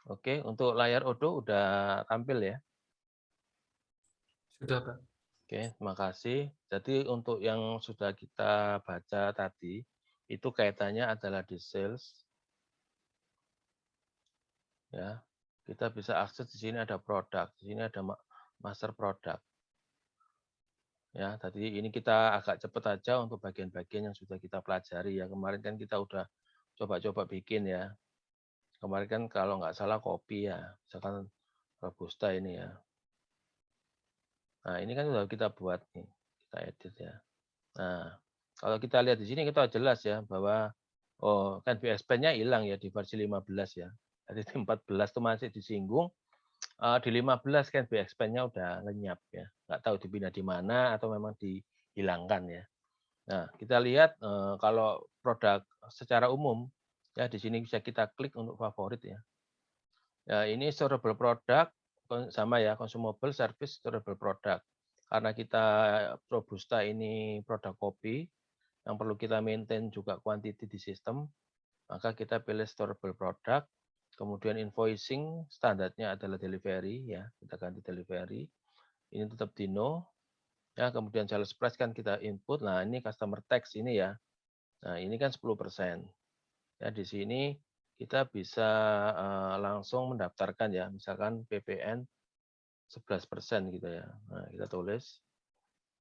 [SPEAKER 1] Oke, untuk layar Odoo udah tampil ya.
[SPEAKER 2] Sudah, Pak.
[SPEAKER 1] Oke, terima kasih. Jadi untuk yang sudah kita baca tadi, itu kaitannya adalah di sales. Ya, kita bisa akses di sini ada produk, di sini ada master produk. Ya, tadi ini kita agak cepat aja untuk bagian-bagian yang sudah kita pelajari ya. Kemarin kan kita udah coba-coba bikin ya. Kemarin kan kalau nggak salah kopi ya, misalkan robusta ini ya. Nah, ini kan sudah kita buat nih, kita edit ya. Nah, kalau kita lihat di sini kita jelas ya bahwa oh kan BSP-nya hilang ya di versi 15 ya. Jadi di 14 itu masih disinggung, di 15 kan BSP-nya udah lenyap ya. Nggak tahu dipindah di mana atau memang dihilangkan ya. Nah, kita lihat kalau produk secara umum ya di sini bisa kita klik untuk favorit ya. Ya, ini storable product sama ya, consumable service storable product. Karena kita robusta ini produk kopi yang perlu kita maintain juga quantity di sistem, maka kita pilih storable product. Kemudian invoicing standarnya adalah delivery ya, kita ganti delivery. Ini tetap di no. Ya, kemudian sales price kan kita input. Nah, ini customer tax ini ya. Nah, ini kan 10%. Ya, di sini kita bisa langsung mendaftarkan ya, misalkan PPN 11% gitu ya. Nah, kita tulis,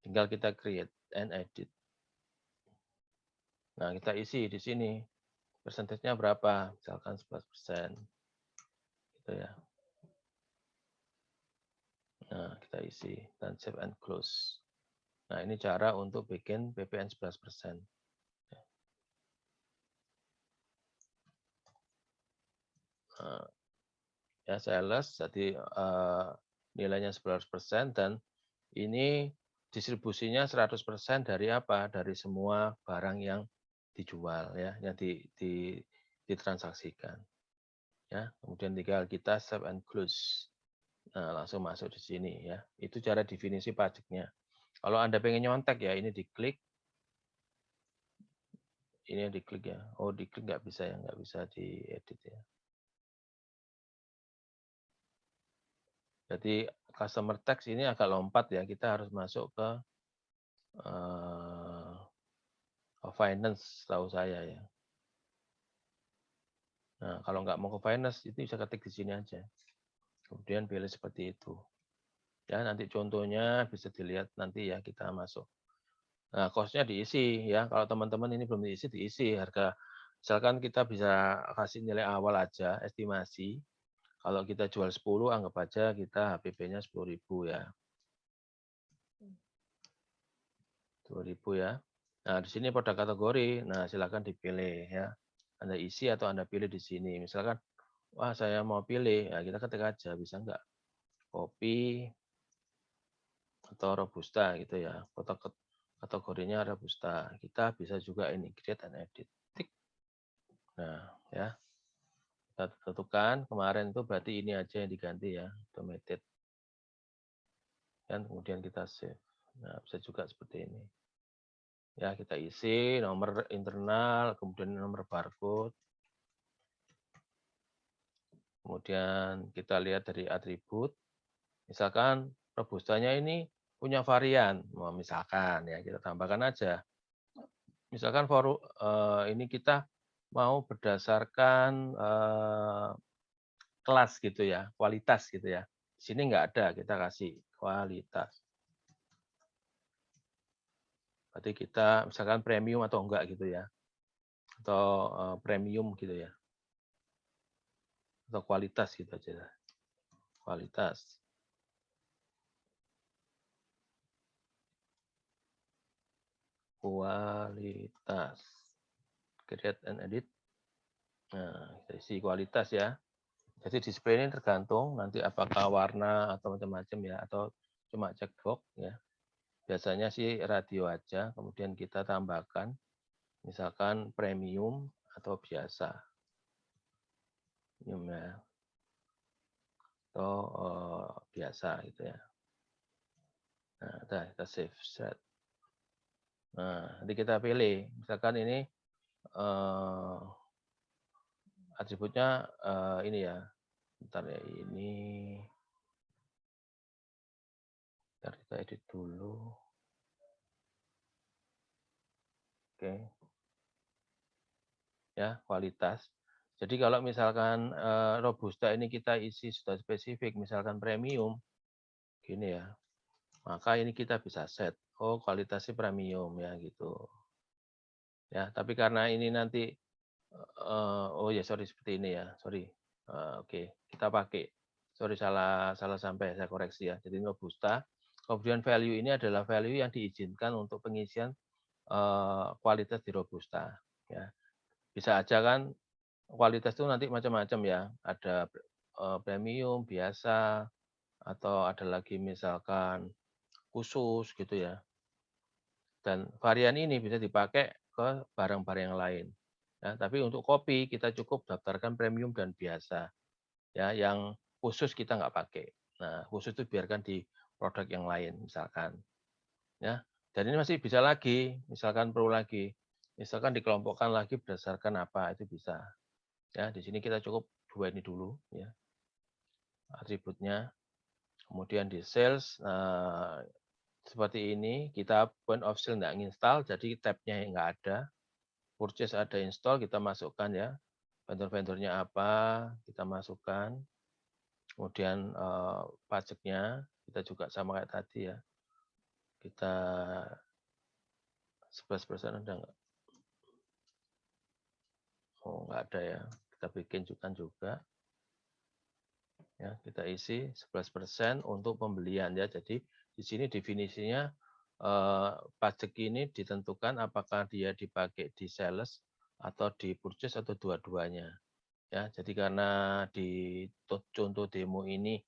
[SPEAKER 1] tinggal kita create and edit. Nah, kita isi di sini, persentasenya berapa, misalkan 11%. Gitu ya. Nah, kita isi, dan save and close. Nah, ini cara untuk bikin PPN 11%. Nah, ya, sales, jadi nilainya 11% dan ini distribusinya 100% dari apa? Dari semua barang yang dijual ya, yang ditransaksikan. Ya, kemudian tinggal kita save and close. Nah, langsung masuk di sini ya. Itu cara definisi pajaknya. Kalau Anda pengen nyontek ya, ini diklik. Ini yang diklik ya. Oh, diklik nggak bisa ya, nggak bisa diedit ya. Jadi customer tax ini agak lompat ya. Kita harus masuk ke finance, tahu saya ya. Nah, kalau nggak mau ke finance, itu bisa ketik di sini aja. Kemudian pilih seperti itu. Ya, nanti contohnya bisa dilihat nanti ya kita masuk. Nah, cost-nya diisi ya. Kalau teman-teman ini belum diisi harga. Misalkan kita bisa kasih nilai awal aja, estimasi. Kalau kita jual 10, anggap aja kita HPP-nya 10.000 ya. 10.000 ya. Nah, di sini produk kategori. Nah, silakan dipilih ya. Anda isi atau Anda pilih di sini. Misalkan, wah saya mau pilih, ya kita ketik aja, bisa enggak? Kopi atau robusta gitu ya. Kategorinya robusta. Kita bisa juga ini create and edit. Tik. Nah, ya. Kita tentukan kemarin itu berarti ini aja yang diganti ya, automated. Dan kemudian kita save. Nah, bisa juga seperti ini. Ya, kita isi nomor internal, kemudian nomor barcode. Kemudian kita lihat dari atribut. Misalkan robustanya ini punya varian, misalkan ya kita tambahkan aja. Misalkan ini kita mau berdasarkan kelas gitu ya, kualitas gitu ya. Di sini nggak ada, kita kasih kualitas. Berarti kita misalkan premium atau enggak gitu ya. Atau premium gitu ya. Atau kualitas gitu aja. Kualitas. Kualitas. Create and edit. Nah, kita isi kualitas ya. Jadi display ini tergantung nanti apakah warna atau macam-macam ya, atau cuma checkbox ya. Biasanya sih radio aja, kemudian kita tambahkan misalkan premium atau biasa. Premium ya. Atau biasa gitu ya. Nah, kita save set. Nah, nanti kita pilih. Misalkan ini atributnya ini ya. Bentar ya, ini. Bentar kita edit dulu. Oke. Ya, kualitas. Jadi kalau misalkan robusta ini kita isi sudah spesifik, misalkan premium, gini ya, maka ini kita bisa set. Oh, kualitasnya premium ya gitu. Ya, tapi karena ini nanti Oh ya, sorry seperti ini ya, sorry. Oke, kita pakai. Sorry salah sampai, saya koreksi ya. Jadi robusta, kemudian value ini adalah value yang diizinkan untuk pengisian, kualitas di robusta, ya. Bisa aja kan kualitas itu nanti macam-macam ya, ada, premium, biasa, atau ada lagi misalkan khusus gitu ya. Dan varian ini bisa dipakai ke barang-barang yang lain. Ya, tapi untuk kopi kita cukup daftarkan premium dan biasa. Ya, yang khusus kita nggak pakai. Nah, khusus itu biarkan di produk yang lain misalkan. Ya, dan ini masih bisa lagi, misalkan perlu lagi, misalkan dikelompokkan lagi berdasarkan apa itu bisa. Ya, di sini kita cukup dua ini dulu ya atributnya. Kemudian di sales, seperti ini kita point of sale nggak nginstal, jadi tabnya nggak ada. Purchase ada install, kita masukkan ya. Vendor-vendornya apa, kita masukkan. Kemudian pajaknya kita juga sama kayak tadi ya. Kita 11% ada nggak? Oh nggak ada ya. Kita bikin juga. Ya, kita isi 11% untuk pembelian ya. Jadi di sini definisinya pajak ini ditentukan apakah dia dipakai di sales atau di purchase atau dua-duanya. Ya, jadi karena di contoh demo ini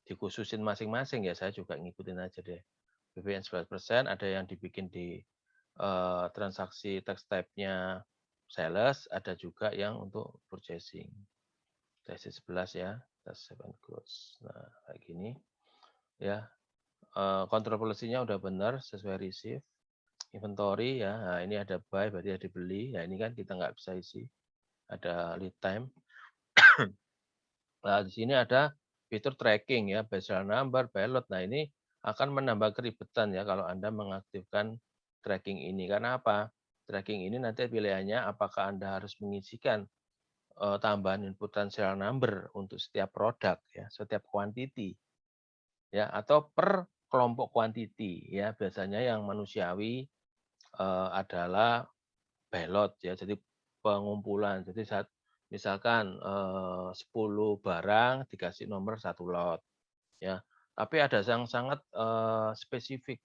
[SPEAKER 1] dikhususin masing-masing ya saya juga ngikutin aja deh. BBM 11%, ada yang dibikin di transaksi text type-nya sales, ada juga yang untuk purchasing. Tes 11 ya, tes 7 goods. Nah, kayak gini ya. Control policy-nya udah benar sesuai receive. Inventory ya, nah ini ada buy berarti ada dibeli. Ya ini kan kita nggak bisa isi. Ada lead time. Nah, di sini ada fitur tracking ya, by serial number, by lot. Nah, ini akan menambah keribetan ya kalau Anda mengaktifkan tracking ini. Karena apa? Tracking ini nanti pilihannya apakah Anda harus mengisikan tambahan inputan serial number untuk setiap produk ya, setiap quantity ya, atau per kelompok quantity ya. Biasanya yang manusiawi adalah by lot ya, jadi pengumpulan. Jadi saat misalkan 10 barang dikasih nomor 1 lot ya. Tapi ada yang sangat spesifik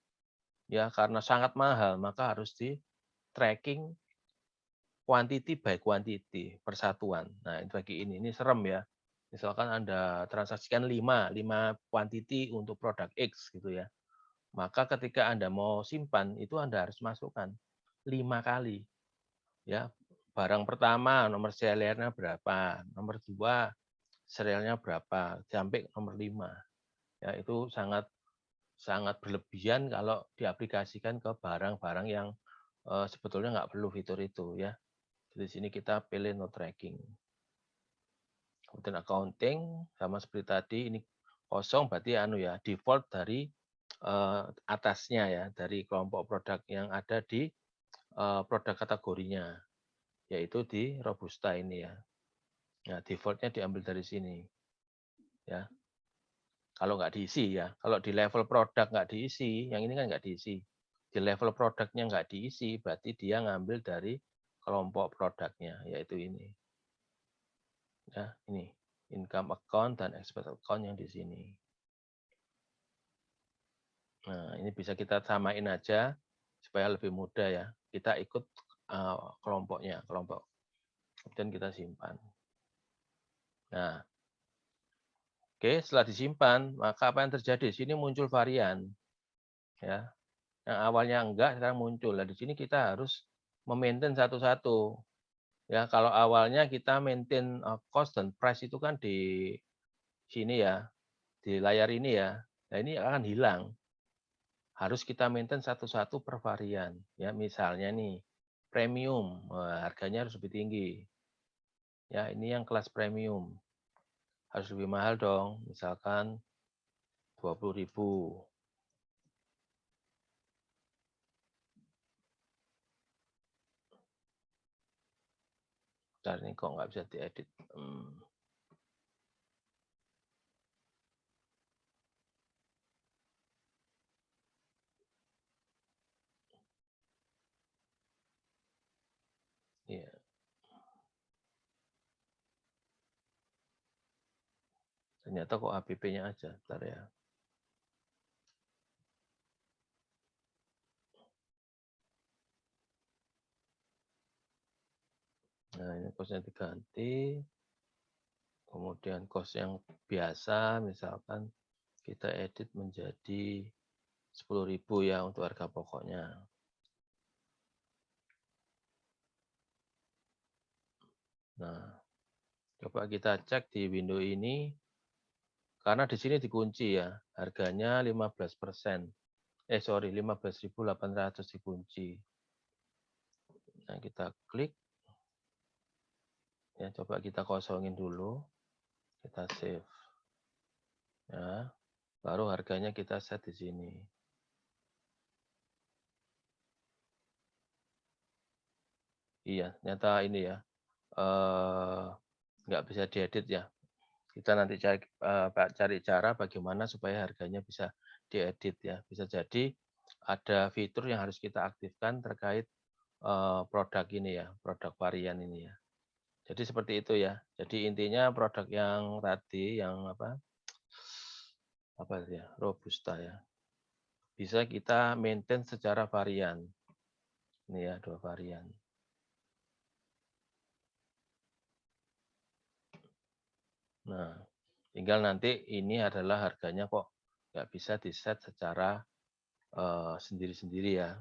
[SPEAKER 1] ya, karena sangat mahal maka harus di-tracking quantity by quantity, persatuan. Nah, bagi ini serem ya. Misalkan Anda transaksikan 5 quantity untuk produk X gitu ya. Maka ketika Anda mau simpan itu Anda harus masukkan 5 kali. Ya, barang pertama nomor serialnya berapa, nomor 2 serialnya berapa, sampai nomor 5. Ya, itu sangat sangat berlebihan kalau diaplikasikan ke barang-barang yang sebetulnya nggak perlu fitur itu ya. Di sini kita pilih no tracking. Kemudian accounting sama seperti tadi ini kosong berarti anu ya, default dari atasnya ya, dari kelompok produk yang ada di produk kategorinya, yaitu di Robusta ini ya. Nah, default-nya diambil dari sini, ya. Kalau nggak diisi ya, kalau di level produk nggak diisi, yang ini kan nggak diisi. Di level produknya nggak diisi, berarti dia ngambil dari kelompok produknya, yaitu ini. Ya, ini income account dan expense account yang di sini. Nah, ini bisa kita samain aja supaya lebih mudah ya. Kita ikut kelompoknya, kelompok. Kemudian kita simpan. Nah, oke, setelah disimpan, maka apa yang terjadi? Di sini muncul varian, ya. Yang awalnya enggak, sekarang muncul. Nah, di sini kita harus memaintain satu-satu. Ya, kalau awalnya kita maintain cost dan price itu kan di sini ya, di layar ini ya. Nah, ini akan hilang. Harus kita maintain satu-satu per varian. Ya, misalnya nih, premium, harganya harus lebih tinggi. Ya, ini yang kelas premium. Harus lebih mahal dong, misalkan 20.000. Bentar, ini kok nggak bisa diedit. Iya. Ternyata kok HPP-nya aja, bentar ya. Nah, ini cost-nya diganti. Kemudian cost yang biasa, misalkan kita edit menjadi 10.000 ya untuk harga pokoknya. Nah, coba kita cek di window ini, karena di sini dikunci ya, harganya 15%. 15.800 dikunci. Nah, kita klik. Ya, coba kita kosongin dulu. Kita save. Ya, baru harganya kita set di sini. Iya, ternyata ini ya, nggak bisa diedit ya. Kita nanti cari cara bagaimana supaya harganya bisa diedit ya. Bisa jadi ada fitur yang harus kita aktifkan terkait produk ini ya, produk varian ini ya. Jadi seperti itu ya. Jadi intinya produk yang tadi yang apa ya, Robusta ya. Bisa kita maintain secara varian. Ini ya, 2 varian. Nah, tinggal nanti ini adalah harganya kok nggak bisa di-set secara sendiri-sendiri ya.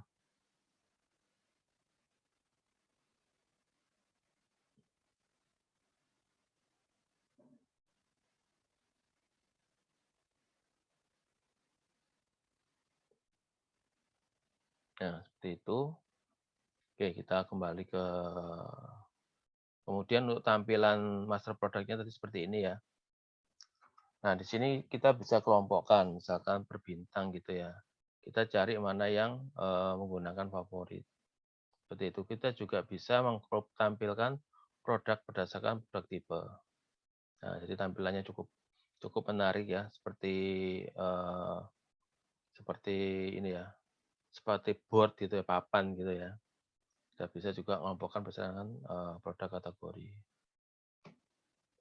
[SPEAKER 1] Nah, seperti itu. Oke, kita kembali ke kemudian untuk tampilan master produknya tadi seperti ini ya. Nah, di sini kita bisa kelompokkan, misalkan per bintang gitu ya. Kita cari mana yang menggunakan favorit. Seperti itu. Kita juga bisa tampilkan produk berdasarkan produk tipe. Nah, jadi tampilannya cukup menarik ya, seperti ini ya, seperti board gitu ya, papan gitu ya. Kita bisa juga mengelompokkan berdasarkan produk kategori.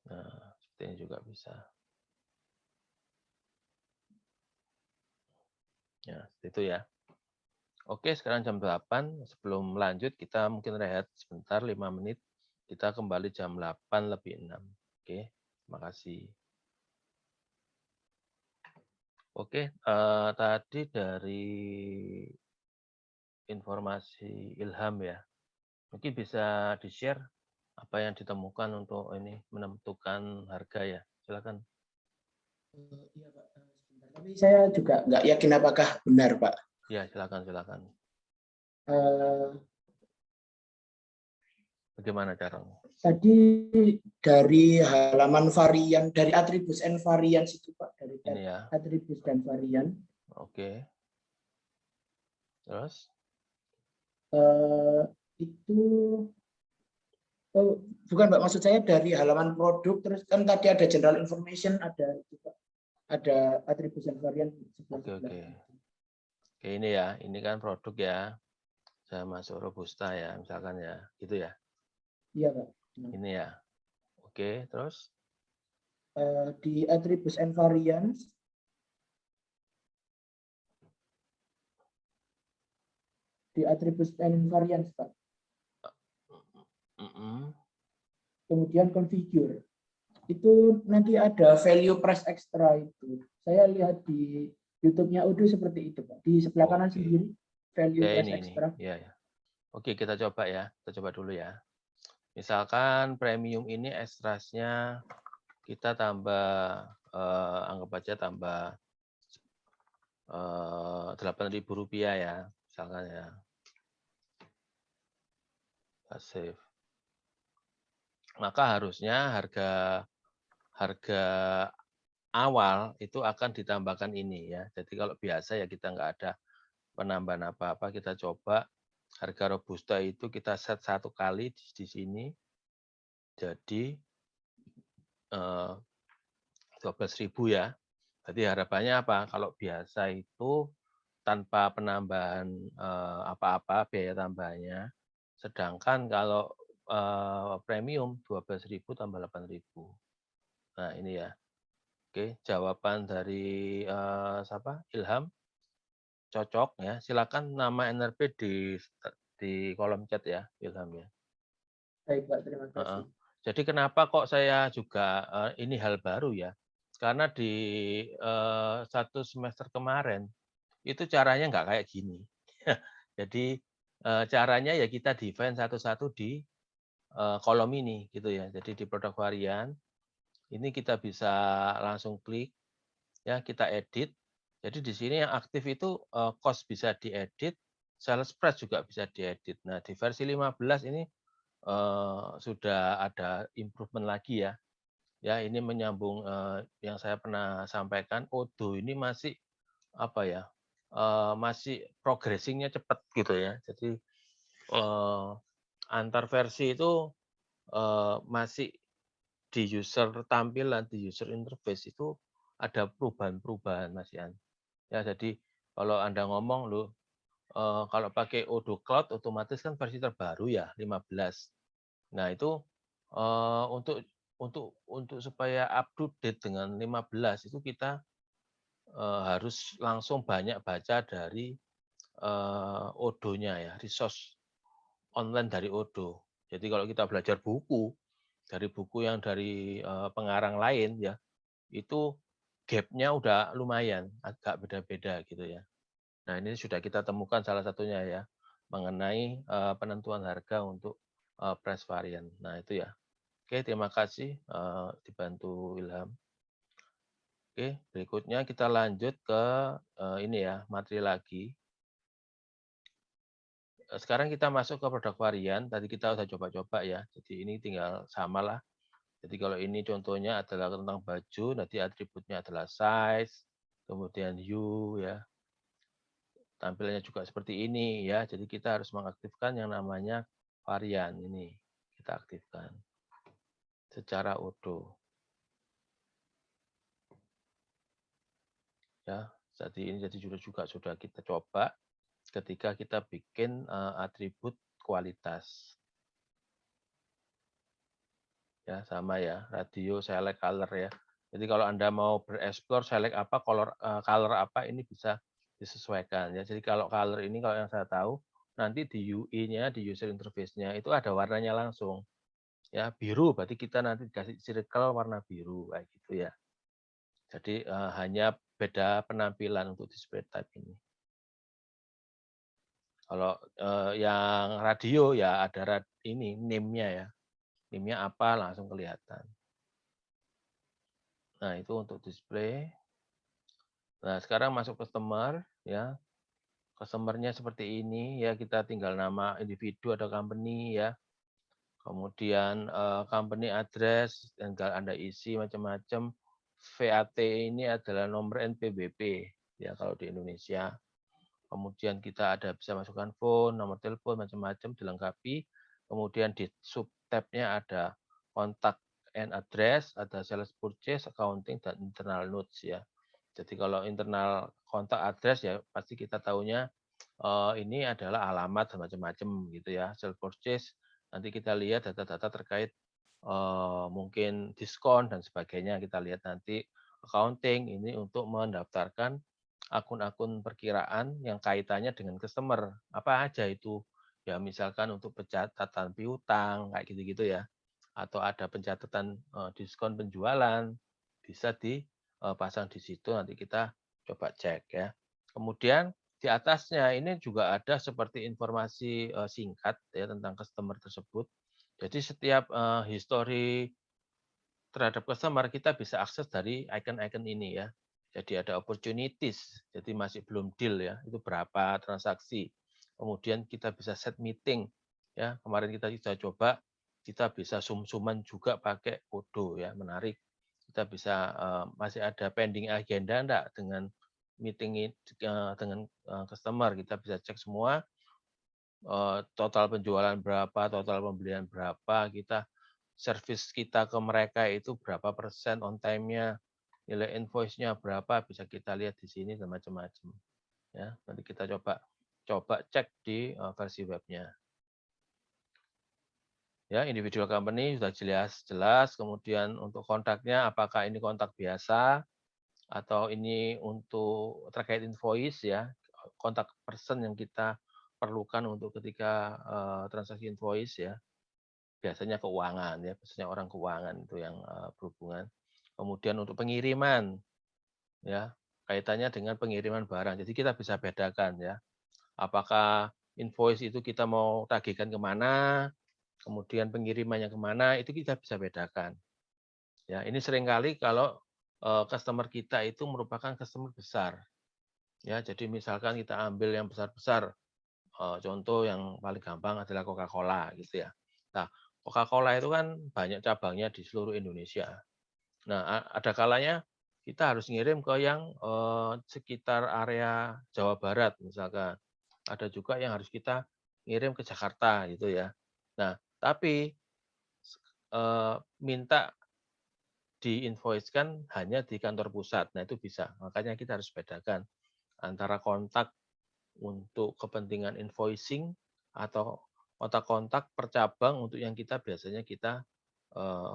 [SPEAKER 1] Nah, seperti ini juga bisa. Ya, seperti itu ya. Oke, sekarang jam 8. Sebelum lanjut, kita mungkin rehat sebentar, 5 menit. Kita kembali jam 8 lebih 6. Oke, terima kasih. Oke, tadi dari informasi Ilham ya. Mungkin bisa di-share apa yang ditemukan untuk ini menentukan harga ya. Silakan.
[SPEAKER 2] Iya Pak, sebentar. Tapi saya juga nggak yakin apakah benar Pak.
[SPEAKER 1] Ya, silakan.
[SPEAKER 2] Uh,
[SPEAKER 1] Bagaimana caranya?
[SPEAKER 2] Tadi dari halaman varian, dari attributes and variance itu Pak, dari
[SPEAKER 1] Ini ya.
[SPEAKER 2] attributes dan varian.
[SPEAKER 1] Oke. Terus?
[SPEAKER 2] Itu bukan Pak, maksud saya dari halaman produk, terus kan tadi ada general information, ada attributes and varian.
[SPEAKER 1] Oke. Oke, ini ya, ini kan produk ya. Saya masuk Robusta ya, misalkan ya, gitu ya.
[SPEAKER 2] Iya Pak.
[SPEAKER 1] Ini ya. Oke, terus?
[SPEAKER 2] Di attributes and variance, di attributes and variance Pak. Kemudian configure. Itu nanti ada value price extra itu. Saya lihat di YouTube-nya Udo seperti itu, Pak. Di sebelah kanan sendiri, value
[SPEAKER 1] ya,
[SPEAKER 2] price
[SPEAKER 1] ini.
[SPEAKER 2] extra.
[SPEAKER 1] Ya. Oke, kita coba ya. Kita coba dulu ya. Misalkan premium ini ekstrasnya kita tambah, anggap aja tambah Rp8.000 ya, misalkan ya. Kita save. Maka harusnya harga awal itu akan ditambahkan ini ya. Jadi kalau biasa ya kita nggak ada penambahan apa-apa, kita coba harga Robusta itu kita set 1 kali di sini jadi 12.000 ya. Jadi harapannya apa? Kalau biasa itu tanpa penambahan apa-apa biaya tambahnya, sedangkan kalau premium 12.000 tambah 8.000. Nah ini ya. Oke, jawaban dari siapa? Ilham cocok ya. Silakan nama NRP di kolom chat ya, Ilham ya.
[SPEAKER 2] Baik, Pak. Terima
[SPEAKER 1] Heeh.
[SPEAKER 2] kasih.
[SPEAKER 1] Jadi kenapa kok saya juga ini hal baru ya? Karena di 1 semester kemarin itu caranya nggak kayak gini. Jadi caranya ya kita define satu-satu di kolom ini gitu ya. Jadi di produk varian ini kita bisa langsung klik ya, kita edit. Jadi di sini yang aktif itu cost bisa diedit, sales price juga bisa diedit. Nah, di versi 15 ini sudah ada improvement lagi ya. Ya, ini menyambung yang saya pernah sampaikan, Odoo ini masih apa ya? Masih progressing-nya cepat gitu ya. Jadi antar versi itu masih di user tampilan, di user interface itu ada perubahan-perubahan Mas Ian. Ya, jadi kalau Anda ngomong loh, kalau pakai Odoo Cloud otomatis kan versi terbaru ya 15. Nah itu untuk supaya up to date dengan 15 itu kita harus langsung banyak baca dari Odoo-nya ya, resource online dari Odoo. Jadi kalau kita belajar buku, dari buku yang dari pengarang lain ya, itu gap-nya udah lumayan, agak beda-beda gitu ya. Nah ini sudah kita temukan salah satunya ya, mengenai penentuan harga untuk price varian. Nah itu ya. Oke, terima kasih dibantu Ilham. Oke, berikutnya kita lanjut ke ini ya, materi lagi. Sekarang kita masuk ke produk varian, tadi kita sudah coba-coba ya, jadi ini tinggal samalah. Jadi kalau ini contohnya adalah tentang baju, nanti atributnya adalah size, kemudian hue ya, tampilannya juga seperti ini ya. Jadi kita harus mengaktifkan yang namanya varian ini, kita aktifkan secara Odoo. Ya, jadi ini juga sudah kita coba ketika kita bikin atribut kualitas. Ya, sama ya, radio select color ya. Jadi kalau Anda mau bereksplor select apa, color apa ini bisa disesuaikan ya. Jadi kalau color ini kalau yang saya tahu nanti di UI-nya, di user interface-nya itu ada warnanya langsung. Ya, biru berarti kita nanti dikasih circle warna biru kayak gitu ya. Jadi hanya beda penampilan untuk display type ini. Kalau yang radio ya ada ini name-nya ya. Name-nya apa langsung kelihatan. Nah, itu untuk display. Nah, sekarang masuk customer ya. Customer-nya seperti ini ya, kita tinggal nama individu atau company ya. Kemudian company address tinggal Anda isi macam-macam. VAT ini adalah nomor NPWP ya kalau di Indonesia. Kemudian kita ada bisa masukkan phone, nomor telepon, macam-macam dilengkapi. Kemudian di sub-tab-nya ada kontak and address, ada sales purchase, accounting, dan internal notes ya. Jadi kalau internal kontak address ya pasti kita tahunya ini adalah alamat dan macam-macam gitu ya. Sales purchase nanti kita lihat data-data terkait mungkin diskon dan sebagainya kita lihat nanti. Accounting ini untuk mendaftarkan akun-akun perkiraan yang kaitannya dengan customer. Apa aja itu? Ya misalkan untuk pencatatan piutang kayak gitu-gitu ya. Atau ada pencatatan diskon penjualan bisa dipasang di situ nanti kita coba cek ya. Kemudian di atasnya ini juga ada seperti informasi singkat ya tentang customer tersebut. Jadi setiap history terhadap customer kita bisa akses dari icon-icon ini ya. Jadi ada opportunities, jadi masih belum deal ya, itu berapa transaksi. Kemudian kita bisa set meeting ya. Kemarin kita bisa coba kita bisa sum-suman juga pakai Odoo ya, menarik. Kita bisa masih ada pending agenda enggak dengan meeting dengan customer, kita bisa cek semua total penjualan berapa, total pembelian berapa, kita service kita ke mereka itu berapa persen on time-nya, nilai invoice-nya berapa, bisa kita lihat di sini dan macam-macam. Ya, nanti kita coba cek di versi webnya. Ya, individual company sudah jelas, kemudian untuk kontaknya apakah ini kontak biasa atau ini untuk terkait invoice ya, kontak person yang kita perlukan untuk ketika transaksi invoice ya. Biasanya keuangan ya, biasanya orang keuangan itu yang berhubungan. Kemudian untuk pengiriman ya, kaitannya dengan pengiriman barang. Jadi kita bisa bedakan ya, apakah invoice itu kita mau tagihkan kemana, kemudian pengirimannya kemana, itu kita bisa bedakan. Ya, ini seringkali kalau customer kita itu merupakan customer besar. Ya, jadi misalkan kita ambil yang besar-besar, contoh yang paling gampang adalah Coca-Cola gitu ya. Nah, Coca-Cola itu kan banyak cabangnya di seluruh Indonesia. Nah, ada kalanya kita harus ngirim ke yang sekitar area Jawa Barat misalkan. Ada juga yang harus kita ngirim ke Jakarta gitu ya. Nah, tapi minta di-invoice-kan hanya di kantor pusat. Nah, itu bisa. Makanya kita harus bedakan antara kontak untuk kepentingan invoicing atau kontak-kontak per cabang untuk yang kita biasanya kita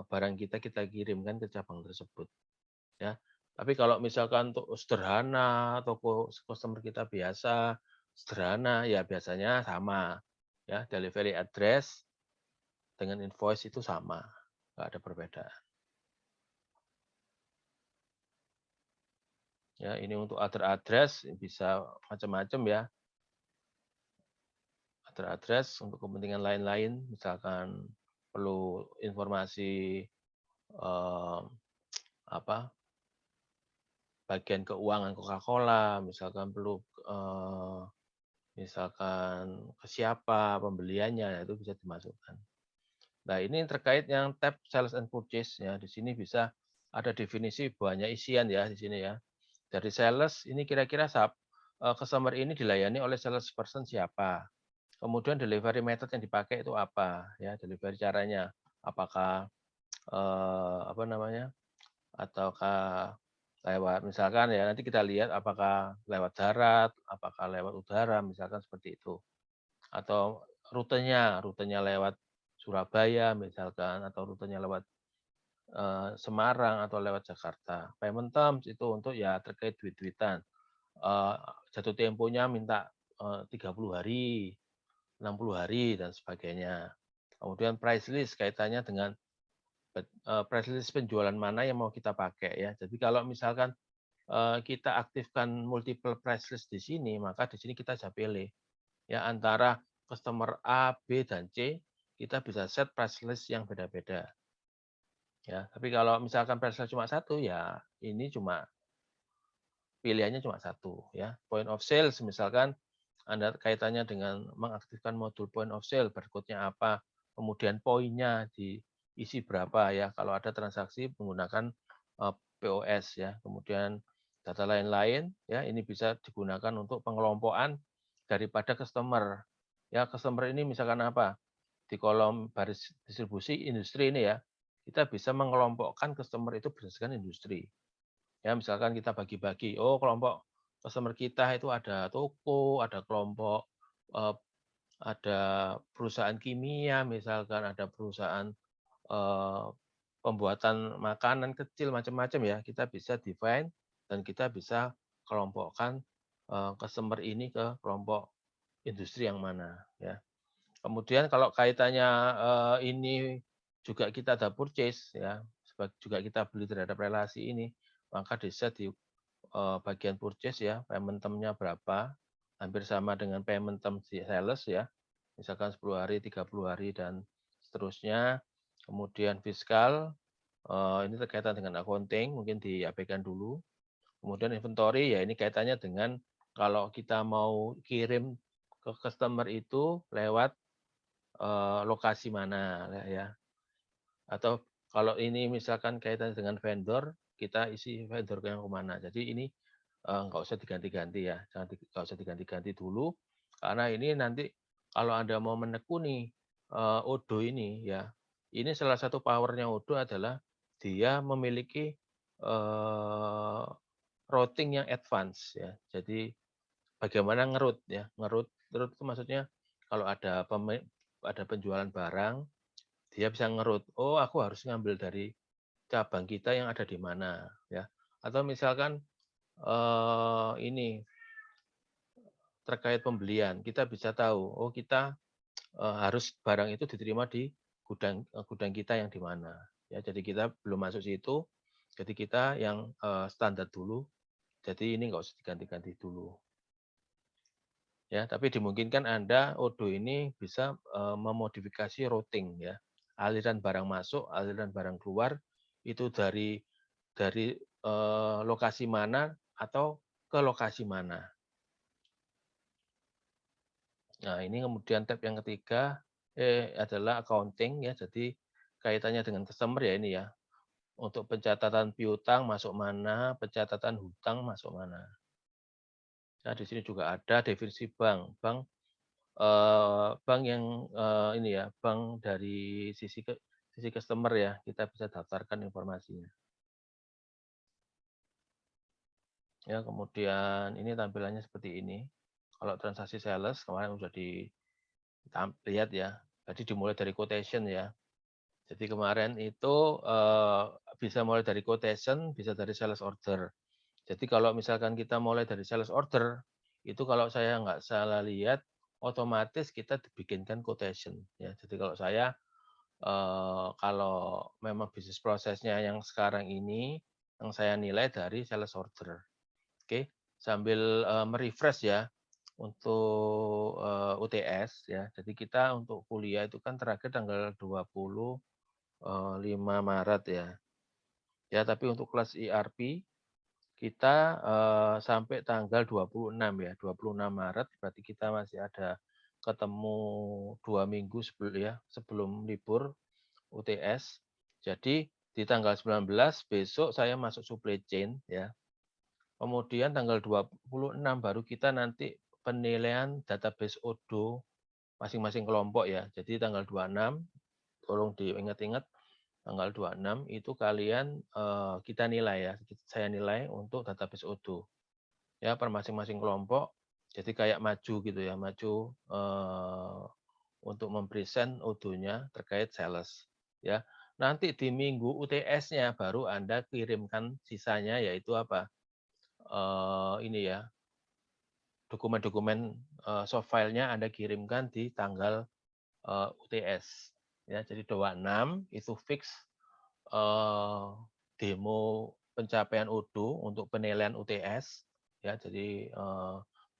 [SPEAKER 1] barang kita kirimkan ke cabang tersebut, ya. Tapi kalau misalkan untuk sederhana, toko customer kita biasa, sederhana, ya biasanya sama, ya, delivery address dengan invoice itu sama, nggak ada perbedaan. Ya, ini untuk other address bisa macam-macam ya. Other address untuk kepentingan lain-lain, misalkan perlu informasi eh, apa bagian keuangan Coca-Cola, misalkan perlu misalkan ke siapa pembeliannya, nah itu bisa dimasukkan. Nah, ini terkait yang tab sales and purchase ya. Di sini bisa ada definisi banyak isian ya di sini ya. Dari sales ini kira-kira customer ini dilayani oleh salesperson siapa. Kemudian delivery method yang dipakai itu apa ya, delivery caranya. Apakah apa namanya? Ataukah lewat misalkan ya nanti kita lihat apakah lewat darat, apakah lewat udara misalkan seperti itu. Atau rutenya lewat Surabaya misalkan atau rutenya lewat Semarang atau lewat Jakarta. Payment terms itu untuk ya terkait duit-duitan. Eh, Jatuh temponya minta 30 hari, 60 hari dan sebagainya. Kemudian price list kaitannya dengan price list penjualan mana yang mau kita pakai ya. Jadi kalau misalkan kita aktifkan multiple price list di sini, maka di sini kita bisa pilih ya antara customer A, B, dan C, kita bisa set price list yang beda-beda. Ya, tapi kalau misalkan price list cuma satu, ya ini cuma pilihannya cuma satu. Ya, point of sales misalkan Anda kaitannya dengan mengaktifkan modul point of sale, barcode-nya apa, kemudian poinnya diisi berapa ya. Kalau ada transaksi menggunakan POS ya, kemudian data lain-lain ya ini bisa digunakan untuk pengelompokan daripada customer. Ya, customer ini misalkan apa? Di kolom baris distribusi industri ini ya, kita bisa mengelompokkan customer itu berdasarkan industri. Ya, misalkan kita bagi-bagi, oh kelompok customer kita itu ada toko, ada kelompok eh, ada perusahaan kimia, misalkan ada perusahaan eh, pembuatan makanan kecil macam-macam ya, kita bisa define dan kita bisa kelompokkan customer ini ke kelompok industri yang mana ya. Kemudian kalau kaitannya ini juga kita ada purchase ya, juga kita beli terhadap relasi ini, maka di-set di bagian purchase ya, payment term-nya berapa, hampir sama dengan payment term di sales ya, misalkan 10 hari, 30 hari, dan seterusnya. Kemudian fiskal, ini terkaitan dengan accounting, mungkin diabaikan dulu. Kemudian inventory, ya ini kaitannya dengan kalau kita mau kirim ke customer itu lewat lokasi mana ya. Atau kalau ini misalkan kaitannya dengan vendor, kita isi vendor yang kemana. Jadi ini nggak usah diganti-ganti ya, nggak usah diganti-ganti dulu, karena ini nanti kalau Anda mau menekuni Odoo ini ya, ini salah satu powernya Odoo adalah dia memiliki routing yang advance ya. Jadi bagaimana ngerut ya, ngerut itu maksudnya kalau ada penjualan barang Dia bisa ngerut, oh aku harus ngambil dari cabang kita yang ada di mana, ya. Atau misalkan ini terkait pembelian, kita bisa tahu, oh kita harus barang itu diterima di gudang kita yang di mana. Ya, jadi kita belum masuk situ, jadi kita yang standar dulu. Jadi ini nggak usah diganti-ganti dulu. Ya, tapi dimungkinkan Anda Odoo ini bisa memodifikasi routing ya. Aliran barang masuk, aliran barang keluar itu dari lokasi mana atau ke lokasi mana. Nah, ini kemudian tab yang ketiga adalah accounting ya. Jadi kaitannya dengan customer ya ini ya. Untuk pencatatan piutang masuk mana, pencatatan hutang masuk mana. Nah, di sini juga ada definisi bank. Bank yang ini ya, bank dari sisi customer ya, kita bisa daftarkan informasinya. Ya, kemudian ini tampilannya seperti ini. Kalau transaksi sales kemarin sudah lihat ya. Jadi dimulai dari quotation ya. Jadi kemarin itu bisa mulai dari quotation, bisa dari sales order. Jadi kalau misalkan kita mulai dari sales order, itu kalau saya nggak salah lihat, otomatis kita dibikinkan quotation. Ya, jadi kalau saya kalau memang bisnis prosesnya yang sekarang ini, yang saya nilai dari sales order. Oke, sambil merefresh ya untuk UTS ya. Jadi kita untuk kuliah itu kan terakhir tanggal 25 Maret ya. Ya, tapi untuk kelas ERP kita sampai tanggal 26 ya, 26 Maret berarti kita masih ada ketemu 2 minggu sebelum libur UTS. Jadi di tanggal 19 besok saya masuk supply chain ya. Kemudian tanggal 26 baru kita nanti penilaian database Odoo masing-masing kelompok ya. Jadi tanggal 26 tolong diingat-ingat tanggal 26 itu kalian kita nilai ya. Saya nilai untuk database Odoo. Ya, per masing-masing kelompok. Jadi kayak maju gitu ya, maju untuk mempresent Odoo-nya terkait sales ya. Nanti di minggu UTS-nya baru Anda kirimkan sisanya yaitu apa? Ini ya, dokumen-dokumen soft file-nya Anda kirimkan di tanggal UTS. Ya, jadi 26 itu fix demo pencapaian Odoo untuk penilaian UTS. Ya, jadi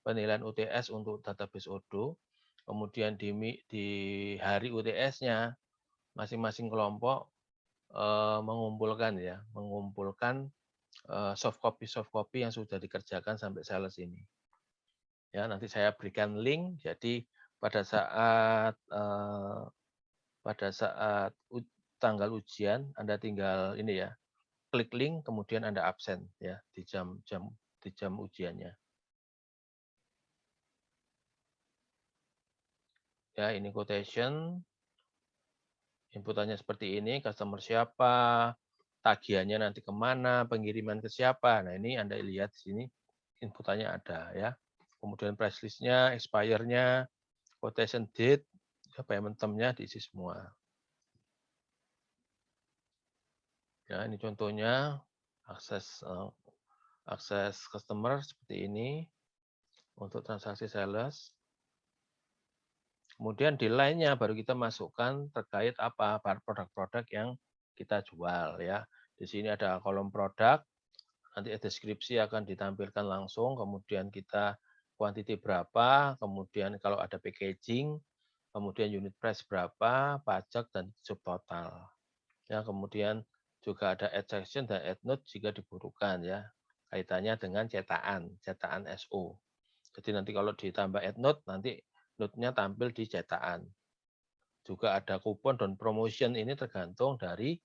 [SPEAKER 1] penilaian UTS untuk database Odoo. Kemudian di hari UTS-nya masing-masing kelompok mengumpulkan soft copy yang sudah dikerjakan sampai sales ini. Ya, nanti saya berikan link. Jadi pada saat tanggal ujian Anda tinggal ini ya, klik link kemudian Anda absen ya di jam ujiannya. Ya, ini quotation. Inputannya seperti ini, customer siapa, tagihannya nanti kemana, pengiriman ke siapa. Nah, ini Anda lihat di sini inputannya ada ya. Kemudian price list-nya, expire-nya, quotation date, payment term-nya diisi semua. Ya, ini contohnya akses customer seperti ini untuk transaksi sales. Kemudian di line-nya baru kita masukkan terkait apa produk-produk yang kita jual ya. Di sini ada kolom produk, nanti deskripsi akan ditampilkan langsung, kemudian kita quantity berapa, kemudian kalau ada packaging, kemudian unit price berapa, pajak dan subtotal. Ya, kemudian juga ada add section dan add note jika dibutuhkan ya. Kaitannya dengan cetakan SO. Jadi nanti kalau ditambah add note, nanti note-nya tampil di cetakan. Juga ada kupon dan promotion ini tergantung dari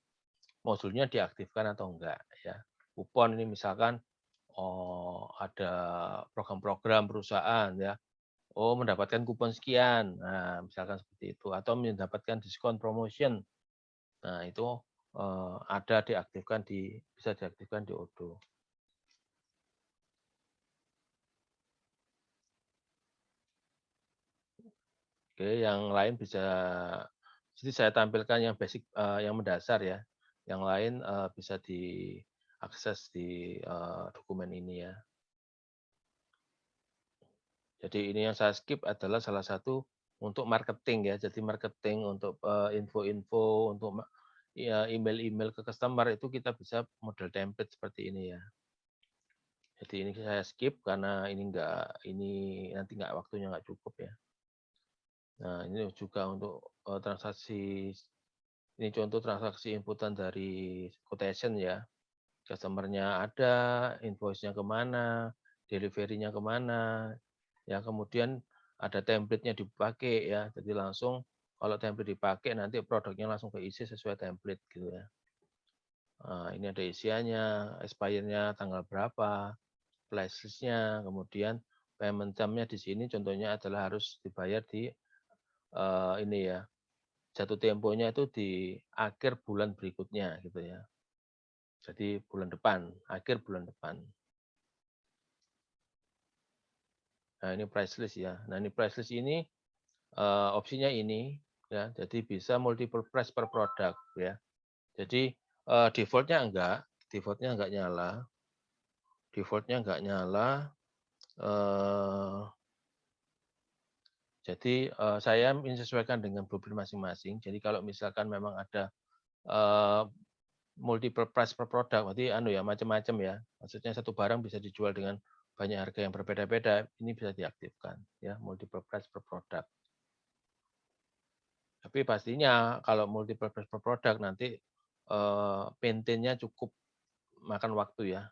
[SPEAKER 1] modulnya diaktifkan atau enggak ya. Kupon ini misalkan ada program-program perusahaan ya. Oh, mendapatkan kupon sekian. Nah, misalkan seperti itu atau mendapatkan diskon promotion. Nah, itu bisa diaktifkan di Odoo. Oke, yang lain bisa Jadi saya tampilkan yang basic, yang mendasar ya. Yang lain bisa diakses di dokumen ini ya. Jadi ini yang saya skip adalah salah satu untuk marketing ya. Jadi marketing untuk info-info untuk ya email-email ke customer itu kita bisa model template seperti ini ya. Jadi ini saya skip karena ini nanti waktunya nggak cukup ya. Nah ini juga untuk transaksi, ini contoh transaksi inputan dari quotation ya. Customer-nya ada, invoice-nya kemana, delivery-nya kemana, ya kemudian ada template-nya dipakai ya. Jadi langsung kalau template dipakai nanti produknya langsung keisi sesuai template gitu ya. Nah, ini ada isiannya, expire-nya tanggal berapa, flash list-nya, kemudian payment term-nya di sini contohnya adalah harus dibayar di ini ya, jatuh temponya itu di akhir bulan berikutnya gitu ya. Jadi bulan depan, akhir bulan depan. Nah ini price list ya. Nah ini price list ini opsinya ini ya. Jadi bisa multiple price per produk ya. Jadi defaultnya enggak nyala. Defaultnya enggak nyala. Jadi saya menyesuaikan dengan blueprint masing-masing. Jadi kalau misalkan memang ada multiple price per produk, berarti ya macam-macam ya. Maksudnya satu barang bisa dijual dengan banyak harga yang berbeda-beda, ini bisa diaktifkan ya, multiple price per produk. Tapi pastinya kalau multiple price per produk nanti maintain-nya cukup makan waktu ya.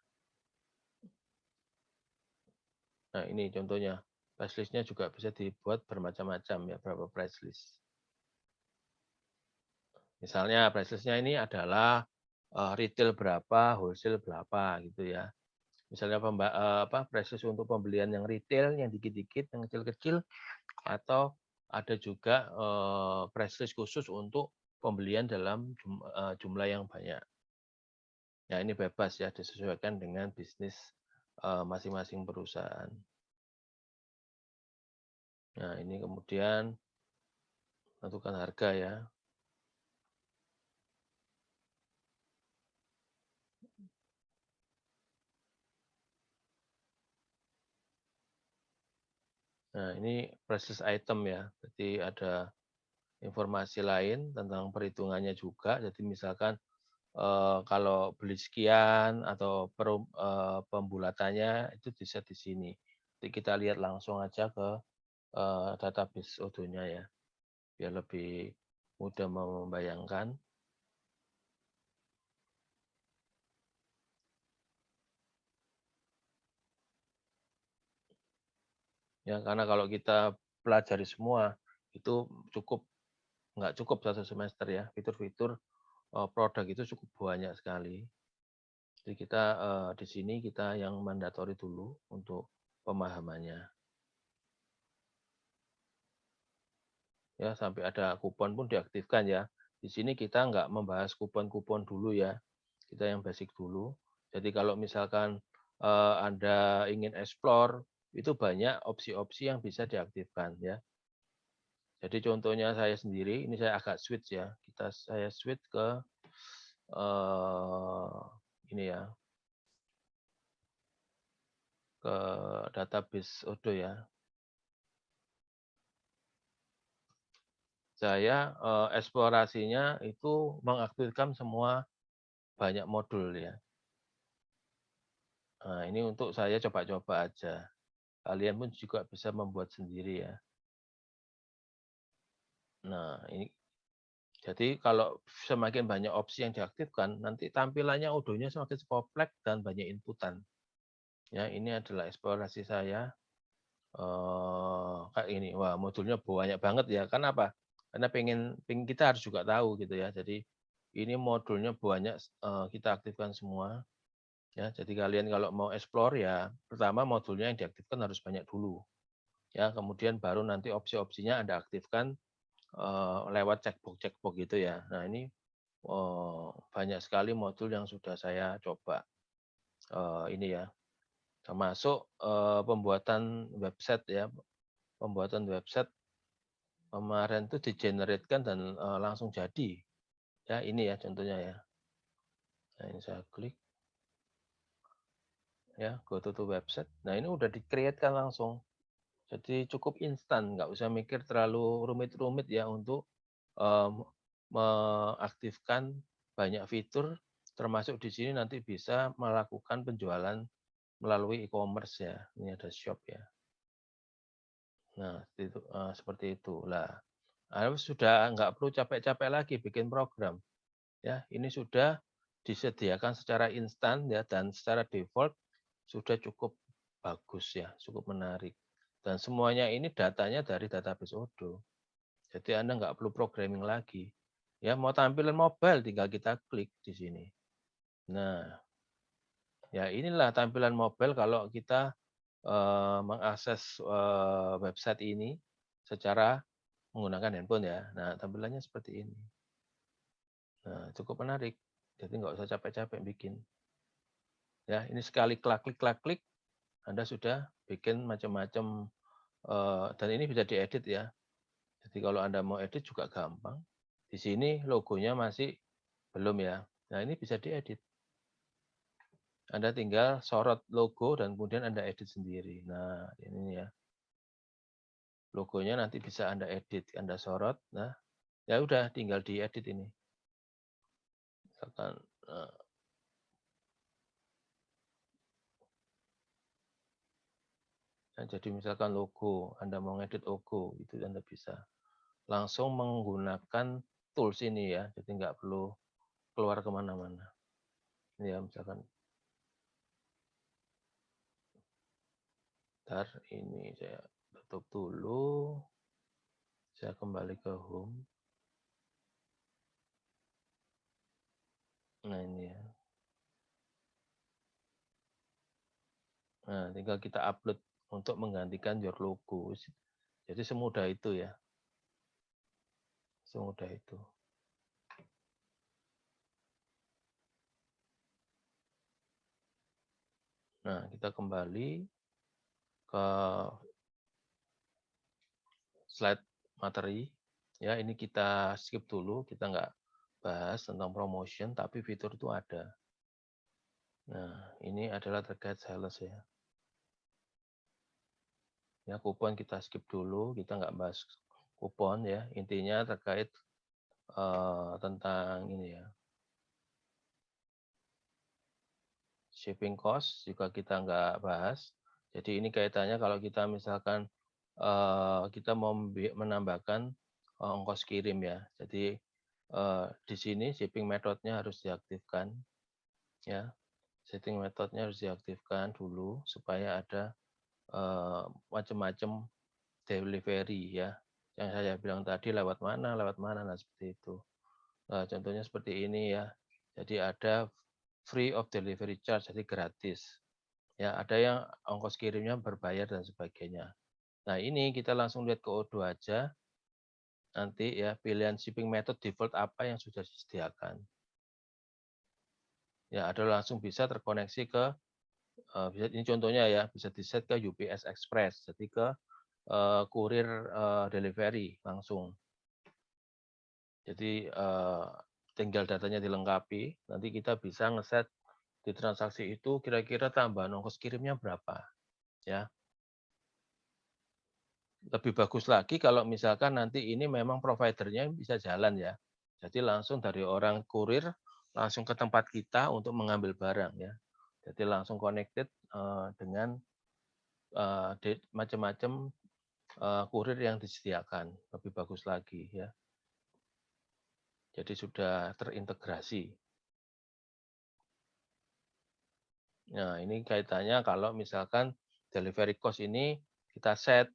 [SPEAKER 1] Nah ini contohnya, price list-nya juga bisa dibuat bermacam-macam ya, berapa price list. Misalnya price list-nya ini adalah retail berapa, wholesale berapa gitu ya. Misalnya price list untuk pembelian yang retail, yang dikit-dikit, yang kecil-kecil, atau ada juga price list khusus untuk pembelian dalam jumlah yang banyak. Ya ini bebas ya, disesuaikan dengan bisnis masing-masing perusahaan. Nah ini kemudian tentukan harga ya. Nah ini price list item ya, jadi ada informasi lain tentang perhitungannya juga. Jadi misalkan kalau beli sekian atau pembulatannya itu bisa di sini. Jadi kita lihat langsung aja ke database Odoo-nya ya, biar lebih mudah membayangkan. Ya, karena kalau kita pelajari semua itu nggak cukup satu semester ya. Fitur-fitur produk itu cukup banyak sekali. Jadi kita di sini kita yang mandatori dulu untuk pemahamannya. Ya, sampai ada kupon pun diaktifkan ya. Di sini kita nggak membahas kupon-kupon dulu ya. Kita yang basic dulu. Jadi kalau misalkan Anda ingin explore, itu banyak opsi-opsi yang bisa diaktifkan ya. Jadi contohnya saya sendiri, ini saya agak switch ya. Saya switch ke ini ya, ke database Odoo ya. Saya eksplorasinya itu mengaktifkan semua banyak modul ya. Nah, ini untuk saya coba-coba aja. Kalian pun juga bisa membuat sendiri ya. Nah, ini jadi kalau semakin banyak opsi yang diaktifkan, nanti tampilannya Odoo-nya semakin kompleks dan banyak inputan. Ya, ini adalah eksplorasi saya. Kayak ini, wah modulnya banyak banget ya. Kenapa? Karena pengen kita harus juga tahu gitu ya. Jadi ini modulnya banyak kita aktifkan semua. Ya, jadi kalian kalau mau explore ya, pertama modulnya yang diaktifkan harus banyak dulu. Ya, kemudian baru nanti opsi-opsinya Anda aktifkan lewat checkbox gitu ya. Nah, ini banyak sekali modul yang sudah saya coba ini ya, termasuk pembuatan website ya, pembuatan website Kemarin tuh di-generate-kan dan langsung jadi. Ya, ini ya contohnya ya. Nah, ini saya klik. Ya, go to website. Nah, ini udah di-create-kan langsung. Jadi cukup instan, nggak usah mikir terlalu rumit-rumit ya untuk mengaktifkan banyak fitur, termasuk di sini nanti bisa melakukan penjualan melalui e-commerce ya. Ini ada shop ya. Nah, seperti itu. Lah, sudah nggak perlu capek-capek lagi bikin program. Ya, ini sudah disediakan secara instan ya dan secara default sudah cukup bagus ya, cukup menarik. Dan semuanya ini datanya dari database Odoo. Jadi Anda nggak perlu programming lagi. Ya, mau tampilan mobile tinggal kita klik di sini. Nah, ya inilah tampilan mobile kalau kita mengakses website ini secara menggunakan handphone ya. Nah, tampilannya seperti ini. Nah, cukup menarik. Jadi nggak usah capek-capek bikin. Ya, ini sekali klik, Anda sudah bikin macam-macam dan ini bisa diedit ya. Jadi kalau Anda mau edit juga gampang. Di sini logonya masih belum ya. Nah, ini bisa diedit. Anda tinggal sorot logo dan kemudian Anda edit sendiri. Nah, ini ya. Logonya nanti bisa Anda edit, Anda sorot. Nah, ya udah tinggal diedit ini. Misalkan jadi misalkan logo, Anda mau ngedit logo, itu Anda bisa langsung menggunakan tools ini ya, jadi nggak perlu keluar kemana-mana. Ini ya misalkan, ntar ini saya tutup dulu, saya kembali ke home. Nah ini ya. Nah tinggal kita upload untuk menggantikan your logo. Jadi semudah itu ya, semudah itu. Nah kita kembali ke slide materi. Ya, ini kita skip dulu, kita nggak bahas tentang promotion, tapi fitur itu ada. Nah, ini adalah terkait sales ya. Ya, kupon kita skip dulu, kita nggak bahas kupon ya. Intinya terkait tentang ini ya. Shipping cost juga kita nggak bahas. Jadi ini kaitannya kalau kita misalkan kita mau menambahkan ongkos kirim ya. Jadi di sini shipping methodnya harus diaktifkan ya. Setting metodenya harus diaktifkan dulu supaya ada macam-macam delivery ya. Yang saya bilang tadi lewat mana, nah seperti itu. Contohnya seperti ini ya. Jadi ada free of delivery charge, jadi gratis. Ya, ada yang ongkos kirimnya berbayar dan sebagainya. Nah, ini kita langsung lihat ke Odoo aja. Nanti ya pilihan shipping method default apa yang sudah disediakan. Ya, ada langsung bisa terkoneksi ke ini contohnya ya, bisa di-set ke UPS Express, jadi ke kurir delivery langsung. Jadi tinggal datanya dilengkapi, nanti kita bisa ngeset di transaksi itu kira-kira tambahan ongkos kirimnya berapa. Ya. Lebih bagus lagi kalau misalkan nanti ini memang providernya bisa jalan ya. Jadi langsung dari orang kurir langsung ke tempat kita untuk mengambil barang ya. Jadi langsung connected dengan macam-macam kurir yang disediakan, lebih bagus lagi ya. Jadi sudah terintegrasi. Nah, ini kaitannya kalau misalkan delivery cost ini kita set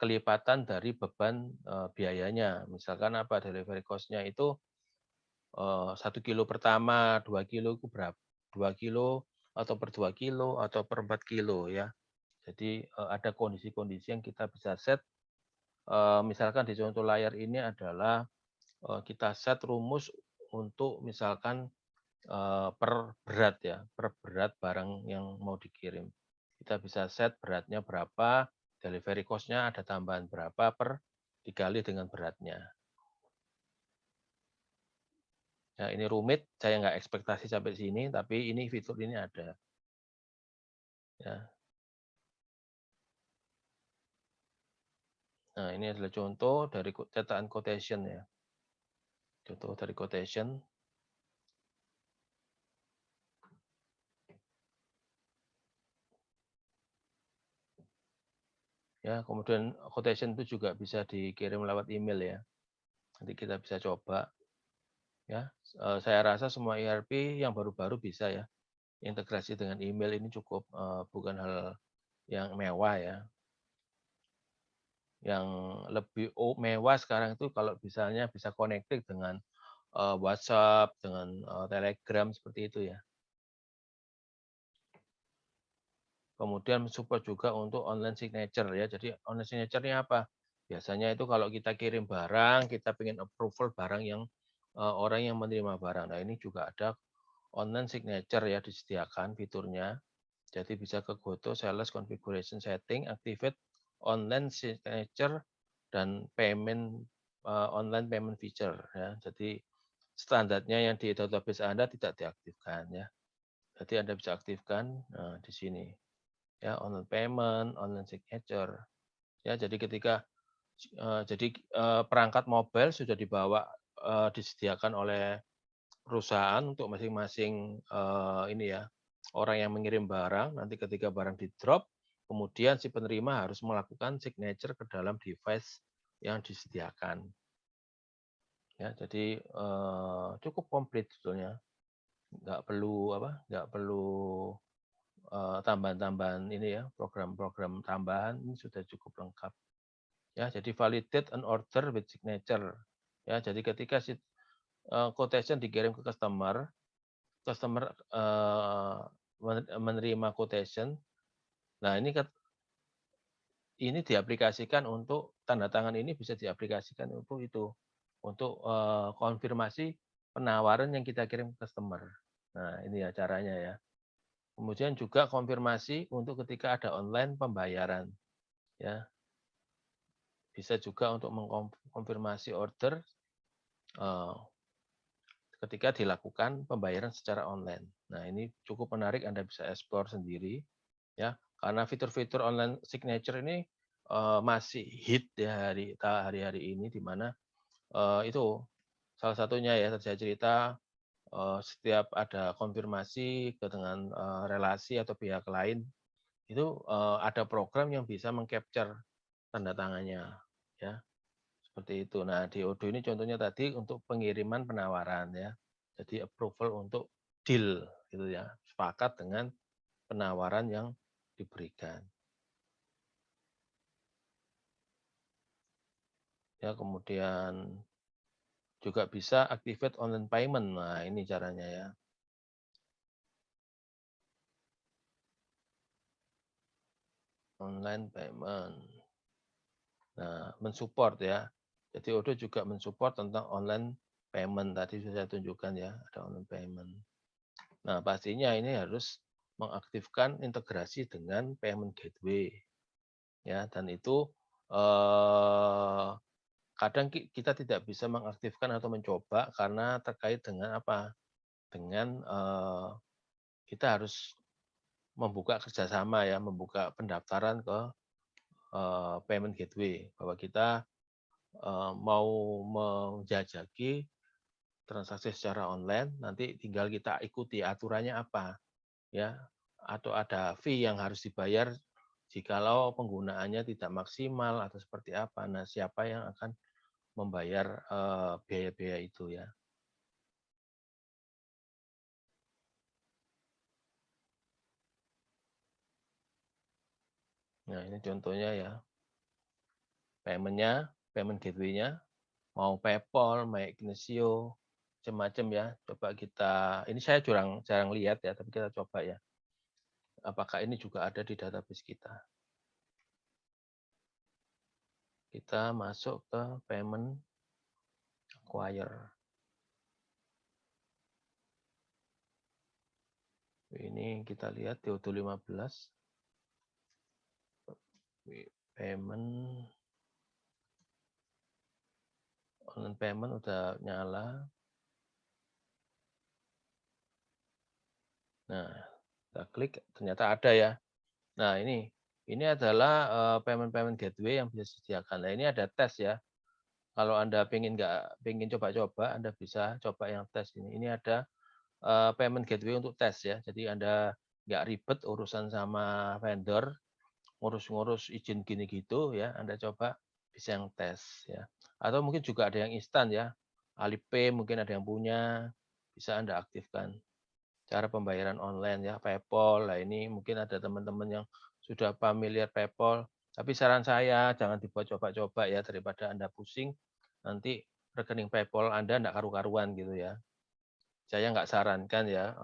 [SPEAKER 1] kelipatan dari beban biayanya. Misalkan apa delivery cost-nya itu 1 kilo pertama, 2 kilo itu berapa? 2 kilo atau per 2 kilo atau per 4 kilo ya. Jadi ada kondisi-kondisi yang kita bisa set. Misalkan di contoh layar ini adalah kita set rumus untuk misalkan per berat ya, per berat barang yang mau dikirim. Kita bisa set beratnya berapa, delivery cost-nya ada tambahan berapa per dikali dengan beratnya. Nah, ini rumit, saya nggak ekspektasi sampai sini, tapi ini fitur ini ada. Ya. Nah, ini adalah contoh dari cetakan quotation ya. Contoh dari quotation. Ya, kemudian quotation itu juga bisa dikirim lewat email ya. Nanti kita bisa coba. Ya, saya rasa semua ERP yang baru-baru bisa ya. Integrasi dengan email ini cukup bukan hal yang mewah ya. Yang lebih mewah sekarang itu kalau misalnya bisa connected dengan WhatsApp, dengan Telegram seperti itu ya. Kemudian support juga untuk online signature ya. Jadi online signature-nya apa? Biasanya itu kalau kita kirim barang, kita ingin approval barang yang orang yang menerima barang. Nah, ini juga ada online signature ya disediakan fiturnya. Jadi bisa ke Goto Sales Configuration Setting, activate online signature dan payment online payment feature ya. Jadi standarnya yang di database Anda tidak diaktifkan ya. Jadi Anda bisa aktifkan di sini ya, online payment, online signature. Ya, jadi ketika perangkat mobile sudah dibawa disediakan oleh perusahaan untuk masing-masing ini ya, orang yang mengirim barang, nanti ketika barang di-drop, kemudian si penerima harus melakukan signature ke dalam device yang disediakan. Ya, jadi cukup komplit sebetulnya. Nggak perlu tambahan-tambahan ini ya, program-program tambahan ini sudah cukup lengkap. Ya, jadi validate an order with signature. Ya, jadi ketika si quotation dikirim ke customer, customer menerima quotation. Nah, ini diaplikasikan untuk tanda tangan ini bisa diaplikasikan untuk itu, untuk konfirmasi penawaran yang kita kirim ke customer. Nah, ini ya caranya ya. Kemudian juga konfirmasi untuk ketika ada online pembayaran. Ya, bisa juga untuk mengkonfirmasi order ketika dilakukan pembayaran secara online. Nah, ini cukup menarik, Anda bisa explore sendiri ya, karena fitur-fitur online signature ini masih hit ya hari-hari ini, di mana itu salah satunya ya, saya cerita setiap ada konfirmasi dengan relasi atau pihak lain, itu ada program yang bisa mengcapture tanda tangannya ya. Seperti itu. Nah, di Odoo ini contohnya tadi untuk pengiriman penawaran ya. Jadi approval untuk deal gitu ya. Sepakat dengan penawaran yang diberikan. Ya, kemudian juga bisa activate online payment. Nah, ini caranya ya. Online payment. Nah, mensupport ya. Jadi Odoo juga mensupport tentang online payment. Tadi sudah saya tunjukkan ya, ada online payment. Nah, pastinya ini harus mengaktifkan integrasi dengan payment gateway. Ya, dan itu kadang kita tidak bisa mengaktifkan atau mencoba karena terkait dengan apa? Dengan kita harus membuka kerjasama ya, membuka pendaftaran ke payment gateway, bahwa kita mau menjajaki transaksi secara online, nanti tinggal kita ikuti aturannya apa ya, atau ada fee yang harus dibayar jikalau penggunaannya tidak maksimal atau seperti apa. Nah, siapa yang akan membayar biaya-biaya itu ya. Nah, ini contohnya ya. Payment-nya, payment gateway-nya, mau PayPal, Magnesio, macam-macam ya. Coba kita, ini saya jarang lihat ya, tapi kita coba ya. Apakah ini juga ada di database kita. Kita masuk ke payment acquire. Ini kita lihat di Odoo 15. Payment Online payment udah nyala. Nah, kita klik, ternyata ada ya. Nah, ini adalah payment gateway yang bisa disediakan. Nah, ini ada tes ya. Kalau Anda pengen coba-coba, Anda bisa coba yang tes ini. Ini ada payment gateway untuk tes ya. Jadi Anda nggak ribet urusan sama vendor, ngurus-ngurus izin gini gitu ya. Anda coba bisa yang tes ya. Atau mungkin juga ada yang instan ya. Alipay mungkin ada yang punya, bisa Anda aktifkan. Cara pembayaran online ya, PayPal. Nah, ini mungkin ada teman-teman yang sudah familiar PayPal. Tapi saran saya jangan dibuat coba-coba ya, daripada Anda pusing, nanti rekening PayPal Anda enggak karu-karuan gitu ya. Saya nggak sarankan ya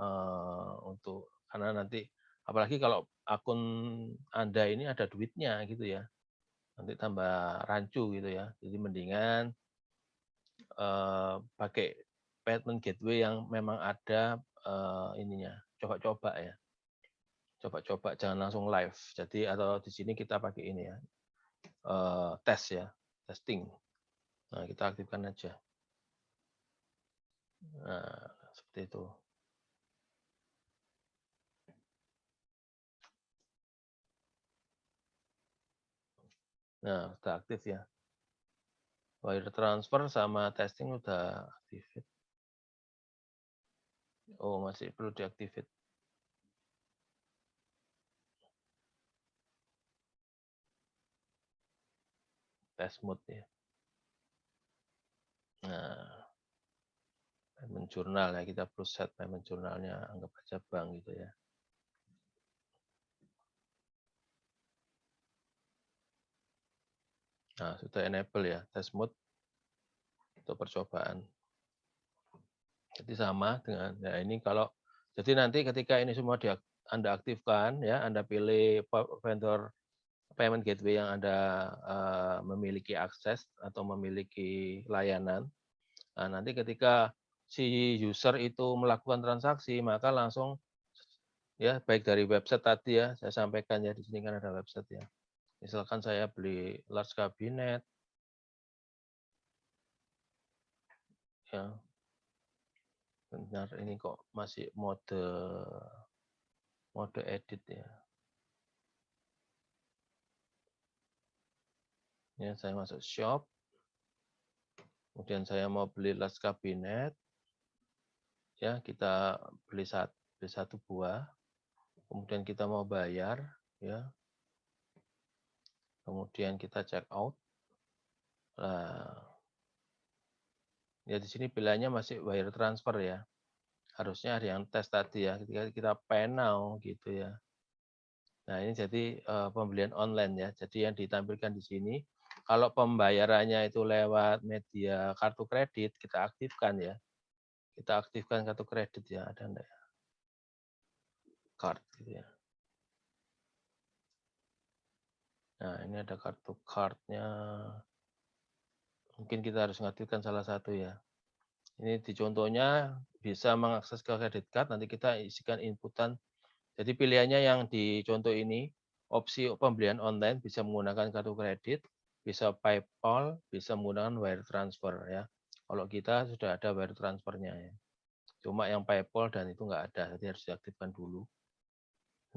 [SPEAKER 1] untuk karena nanti apalagi kalau akun Anda ini ada duitnya gitu ya. Nanti tambah rancu gitu ya. Jadi mendingan pakai payment gateway yang memang ada ininya, coba-coba ya. Coba-coba jangan langsung live. Jadi atau di sini kita pakai ini ya, tes ya, testing. Nah, kita aktifkan aja. Nah, seperti itu. Nah, sudah aktif ya. Wire transfer sama testing udah aktif. Oh, masih perlu diaktifkan. Test mode ya. Nah, payment journal ya, kita perlu set payment journalnya, anggap aja bank gitu ya. Nah, sudah enable ya, test mode untuk percobaan. Jadi sama dengan, ya ini kalau, jadi nanti ketika ini semua Anda aktifkan ya, Anda pilih vendor payment gateway yang Anda memiliki akses atau memiliki layanan. Nah, nanti ketika si user itu melakukan transaksi, maka langsung ya baik dari website tadi ya, saya sampaikan ya di sini kan ada website ya. Misalkan saya beli large cabinet ya. Benar, ini kok masih mode edit ya. Ya, saya masuk shop. Kemudian saya mau beli large cabinet. Ya, kita beli satu buah. Kemudian kita mau bayar ya. Kemudian kita check out. Nah, ya di sini pilihannya masih wire transfer ya. Harusnya ada yang tes tadi ya, ketika kita pay now gitu ya. Nah, ini jadi pembelian online ya. Jadi yang ditampilkan di sini, kalau pembayarannya itu lewat media kartu kredit, kita aktifkan ya. Kita aktifkan kartu kredit ya, ada enggak ya? Card gitu ya. Nah, ini ada kartu cardnya. Mungkin kita harus mengaktifkan salah satu ya. Ini di contohnya bisa mengakses ke kredit card, nanti kita isikan inputan. Jadi pilihannya yang di contoh ini, opsi pembelian online bisa menggunakan kartu kredit, bisa PayPal, bisa menggunakan wire transfer ya. Kalau kita sudah ada wire transfernya ya. Cuma yang PayPal dan itu nggak ada, jadi harus diaktifkan dulu.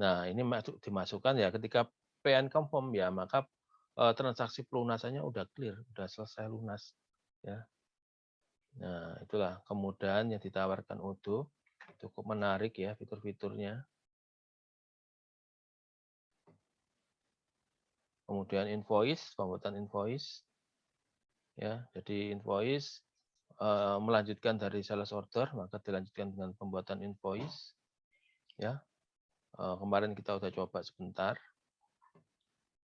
[SPEAKER 1] Nah, ini dimasukkan ya ketika pay and confirm ya, maka transaksi pelunasannya udah clear, udah selesai lunas ya. Nah, itulah kemudahan yang ditawarkan Odoo, cukup menarik ya fitur-fiturnya. Kemudian invoice, pembuatan invoice. Ya, jadi invoice melanjutkan dari sales order, maka dilanjutkan dengan pembuatan invoice. Ya, kemarin kita udah coba sebentar.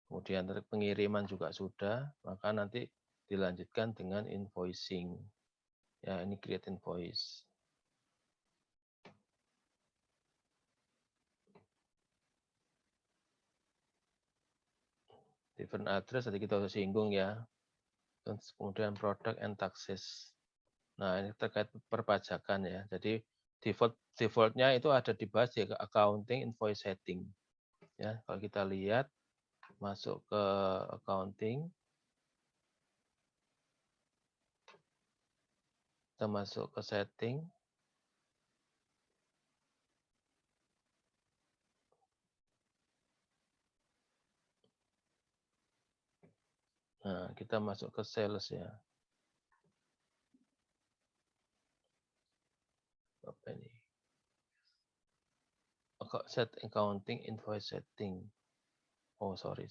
[SPEAKER 1] Kemudian pengiriman juga sudah, maka nanti dilanjutkan dengan invoicing. Ya, ini create invoice. Different address tadi kita sudah singgung ya. Terus kemudian product and taxes. Nah, ini terkait perpajakan ya. Jadi defaultnya itu ada dibahas di accounting invoice setting. Ya, kalau kita lihat masuk ke accounting. Kita masuk ke setting. Nah, kita masuk ke sales ya. Apa ini? Set accounting invoice setting. Oh, sorry.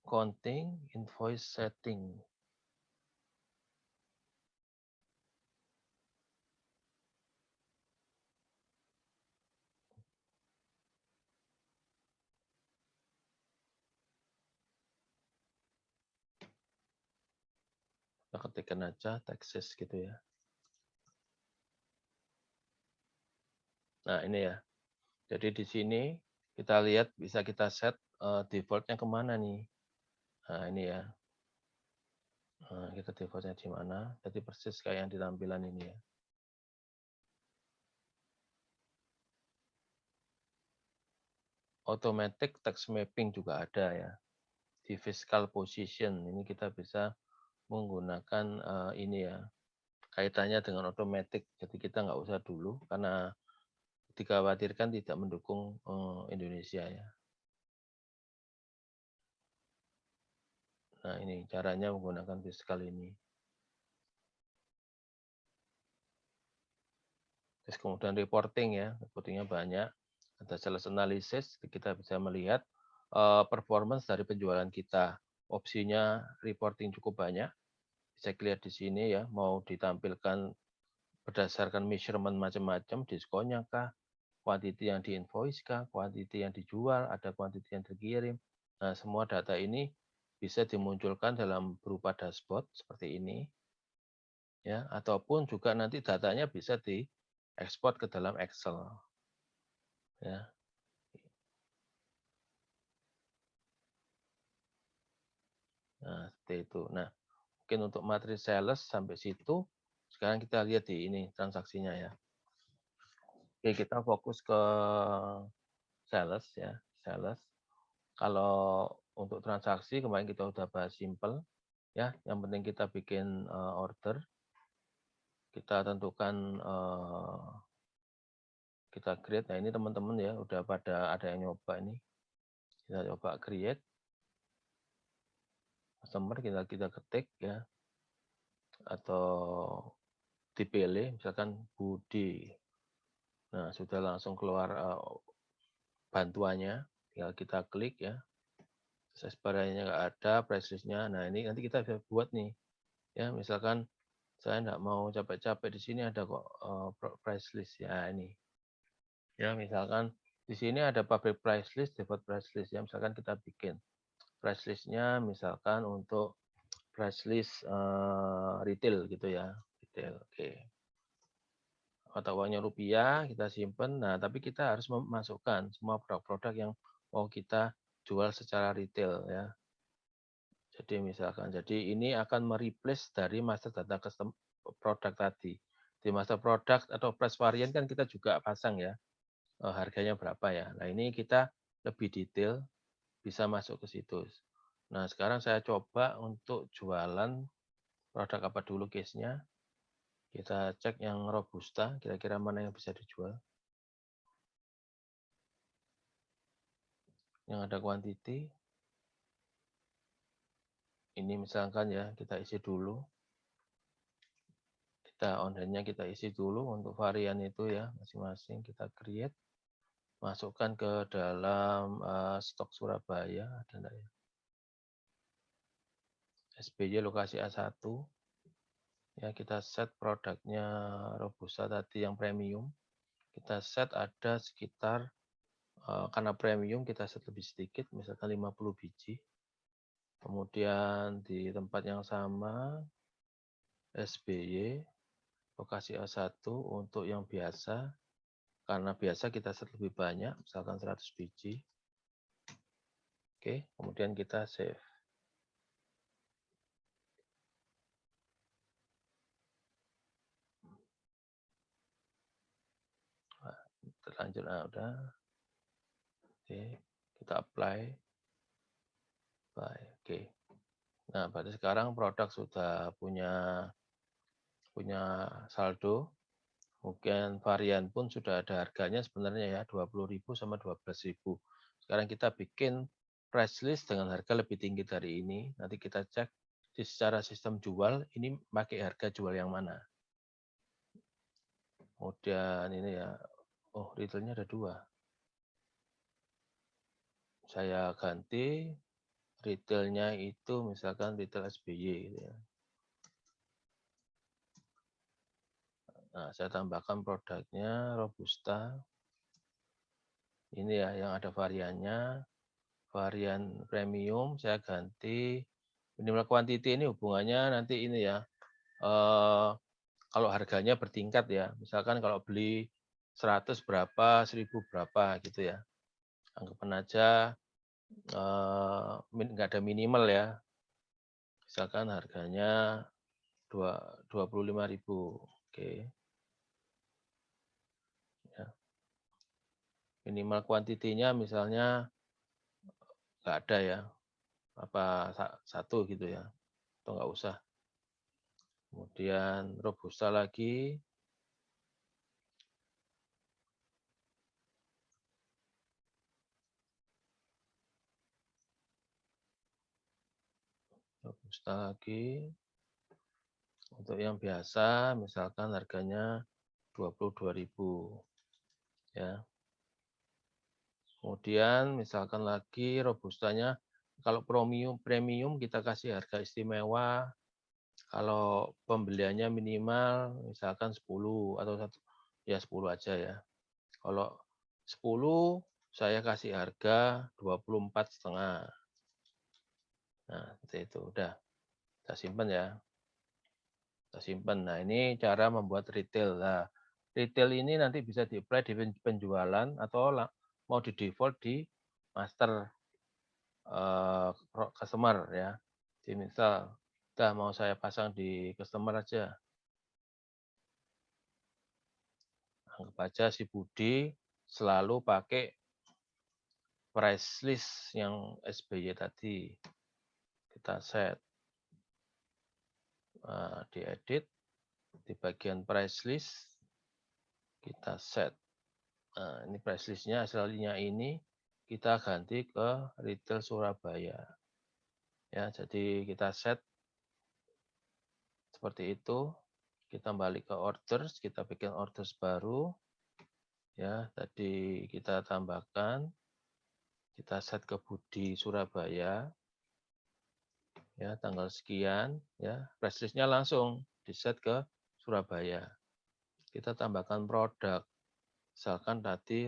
[SPEAKER 1] Accounting invoice setting. Kita ketikkan aja taxes gitu ya. Nah, ini ya. Jadi di sini kita lihat bisa kita set defaultnya kemana nih. Nah, ini ya. Nah, kita defaultnya di mana. Jadi persis kayak yang di tampilan ini ya. Automatic tax mapping juga ada ya. Di fiscal position ini kita bisa menggunakan ini ya. Kaitannya dengan automatic. Jadi kita nggak usah dulu karena dikhawatirkan tidak mendukung Indonesia ya. Nah, ini caranya menggunakan fiskal ini. Terus kemudian reporting ya, reportingnya banyak. Ada sales analysis, kita bisa melihat performance dari penjualan kita. Opsinya reporting cukup banyak. Bisa lihat di sini ya, mau ditampilkan berdasarkan measurement macam-macam, diskonnya kah, quantity yang di-invoice kah, quantity yang dijual, ada quantity yang dikirim. Nah, semua data ini bisa dimunculkan dalam berupa dashboard seperti ini. Ya, ataupun juga nanti datanya bisa diekspor ke dalam Excel. Ya. Nah, seperti itu. Nah, mungkin untuk materi sales sampai situ. Sekarang kita lihat di ini transaksinya ya. Oke, kita fokus ke sales ya, sales. Kalau untuk transaksi kemarin kita udah bahas simple ya. Yang penting kita bikin order, kita tentukan kita create. Nah, ini teman-teman ya udah pada ada yang nyoba ini. Kita coba create customer, kita ketik ya, atau dipilih misalkan Budi. Nah, sudah langsung keluar bantuannya, tinggal kita klik ya. Barangnya nggak ada, price list-nya. Nah, ini nanti kita bisa buat nih. Ya, misalkan saya nggak mau capek-capek di sini ada kok price list ya ini. Ya, misalkan di sini ada public price list, default price list ya. Misalkan kita bikin price list-nya misalkan untuk price list retail gitu ya. Retail. Oke. Mata uangnya rupiah, kita simpen. Nah, tapi kita harus memasukkan semua produk-produk yang mau kita jual secara retail ya. Jadi misalkan, jadi ini akan mereplace dari master data custom produk tadi. Di master produk atau price variant kan kita juga pasang ya, harganya berapa ya. Nah, ini kita lebih detail bisa masuk ke situ. Nah, sekarang saya coba untuk jualan produk apa dulu case-nya. Kita cek yang robusta, kira-kira mana yang bisa dijual. Yang ada quantity. Ini misalkan ya, kita isi dulu. Kita online-nya kita isi dulu untuk varian itu ya, masing-masing kita create. Masukkan ke dalam stok Surabaya, ada enggak ya? SBY lokasi A1. Ya, kita set produknya Robusta tadi yang premium. Kita set ada sekitar karena premium kita set lebih sedikit, misalkan 50 biji. Kemudian di tempat yang sama SBY lokasi A1 untuk yang biasa, karena biasa kita set lebih banyak, misalkan 100 biji. Oke, kemudian kita save. Terlanjur, nah udah. Oke, kita apply. Oke. Nah, berarti sekarang produk sudah punya saldo. Mungkin varian pun sudah ada harganya sebenarnya ya, 20.000 sama 12.000. Sekarang kita bikin price list dengan harga lebih tinggi dari ini. Nanti kita cek di secara sistem jual, ini pakai harga jual yang mana. Kemudian ini ya, oh retailnya ada 2. Saya ganti retailnya itu misalkan retail SBY gitu ya. Nah, saya tambahkan produknya Robusta. Ini ya yang ada variannya. Varian premium saya ganti minimal quantity ini hubungannya nanti ini ya. Kalau harganya bertingkat ya. Misalkan kalau beli 100 berapa, 1000 berapa gitu ya. Anggapan aja nggak ada minimal ya. Misalkan harganya 25.000. Oke. Ya. Minimal kuantitinya misalnya nggak ada ya. Apa 1 gitu ya. Atau nggak usah. Kemudian Robusta lagi. Robusta lagi. Untuk yang biasa misalkan harganya 22.000 ya. Kemudian misalkan lagi robustanya kalau premium kita kasih harga istimewa. Kalau pembeliannya minimal misalkan 10 atau 10 aja ya. Kalau 10 saya kasih harga 24,5. Nah, seperti itu. Udah. Kita simpan ya. Kita simpan. Nah, ini cara membuat retail. Nah, retail ini nanti bisa di-apply di penjualan atau mau di default di master customer ya. Jadi misal, udah mau saya pasang di customer aja. Anggap aja si Budi selalu pakai price list yang SBY tadi. Kita set. Diedit. Di bagian price list. Kita set. Nah, ini price list-nya aslinya ini kita ganti ke retail Surabaya. Ya, jadi kita set seperti itu. Kita balik ke orders, kita bikin orders baru. Ya, tadi kita tambahkan, kita set ke Budi Surabaya. Ya, tanggal sekian, ya, price list-nya langsung di set ke Surabaya. Kita tambahkan produk. Misalkan tadi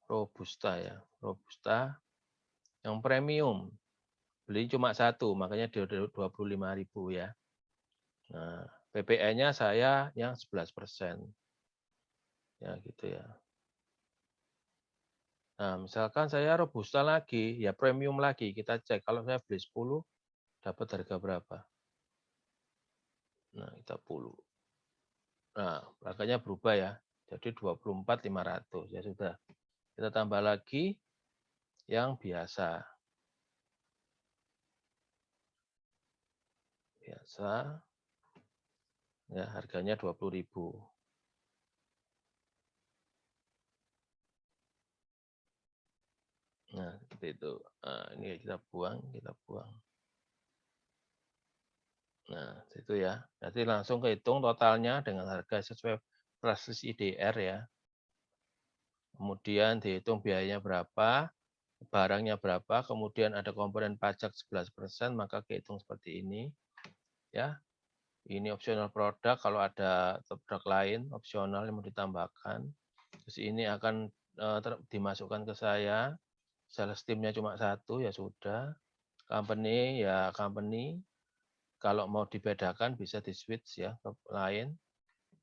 [SPEAKER 1] Robusta ya, Robusta yang premium. Beli cuma 1, makanya di 25.000 ya. Nah, PPN-nya saya yang 11%. Ya, gitu ya. Nah, misalkan saya Robusta lagi, ya premium lagi, kita cek. Kalau saya beli 10, dapat harga berapa? Nah, kita 10. Nah, harganya berubah ya. Jadi 24.500. Ya sudah. Kita tambah lagi yang biasa. Biasa. Ya, harganya 20.000. Nah, seperti itu. Nah, ini kita buang, kita buang. Nah, itu ya. Jadi langsung kehitung totalnya dengan harga sesuai price IDR ya. Kemudian dihitung biayanya berapa, barangnya berapa, kemudian ada komponen pajak 11%, maka kehitung seperti ini. Ya. Ini opsional produk, kalau ada produk lain opsional yang mau ditambahkan. Terus ini akan dimasukkan ke saya. Sales team-nya cuma 1, ya sudah. Company, ya company. Kalau mau dibedakan bisa di-switch ya ke lain.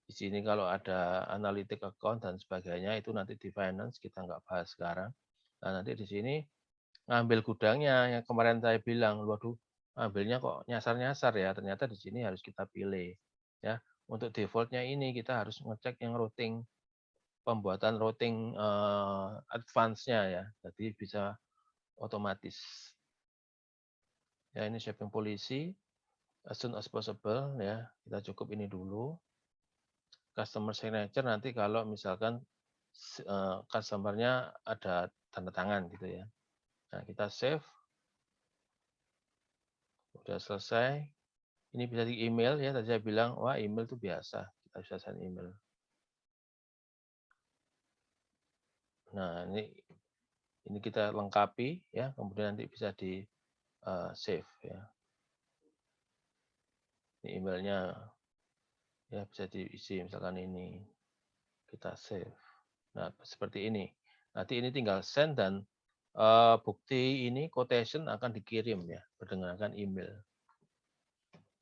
[SPEAKER 1] Di sini kalau ada analytic account dan sebagainya, itu nanti di finance, kita nggak bahas sekarang. Nah, nanti di sini ngambil gudangnya, yang kemarin saya bilang, waduh, ambilnya kok nyasar-nyasar ya, ternyata di sini harus kita pilih. Ya, untuk default-nya ini kita harus ngecek yang routing, pembuatan routing advance-nya ya, jadi bisa otomatis. Ya, ini shipping policy as soon as possible ya. Kita cukup ini dulu. Customer signature nanti kalau misalkan customer-nya ada tanda tangan gitu ya. Nah, kita save. Udah selesai. Ini bisa di email ya. Tadi saya bilang, wah email itu biasa. Kita bisa send email. Nah, ini kita lengkapi ya. Kemudian nanti bisa di save ya. Ini emailnya ya bisa diisi misalkan ini. Kita save. Nah, seperti ini. Nanti ini tinggal send dan bukti ini quotation akan dikirim ya berdasarkan email.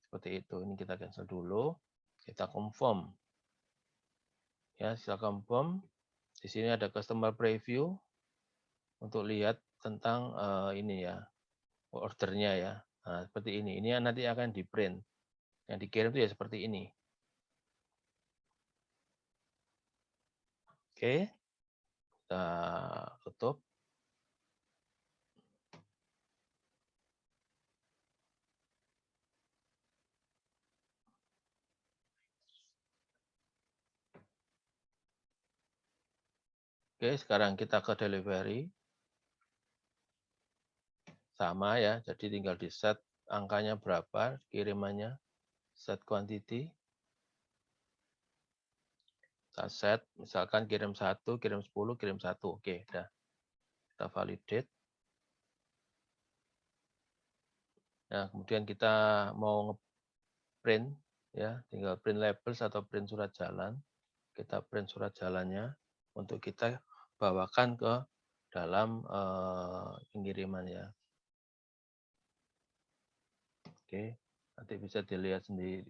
[SPEAKER 1] Seperti itu. Ini kita cancel dulu. Kita confirm. Ya, silakan confirm. Di sini ada customer preview untuk lihat tentang ini ya ordernya ya. Nah, seperti ini. Ini yang nanti akan di print. Yang dikirim itu ya seperti ini. Oke. Kita tutup. Oke, sekarang kita ke delivery. Sama ya, jadi tinggal di set angkanya berapa, kirimannya, set quantity. Kita set, misalkan kirim 1, kirim 10, kirim 1. Oke, udah. Kita validate. Nah, kemudian kita mau nge-print, ya, tinggal print labels atau print surat jalan. Kita print surat jalannya untuk kita bawakan ke dalam pengiriman ya. Oke, nanti bisa dilihat sendiri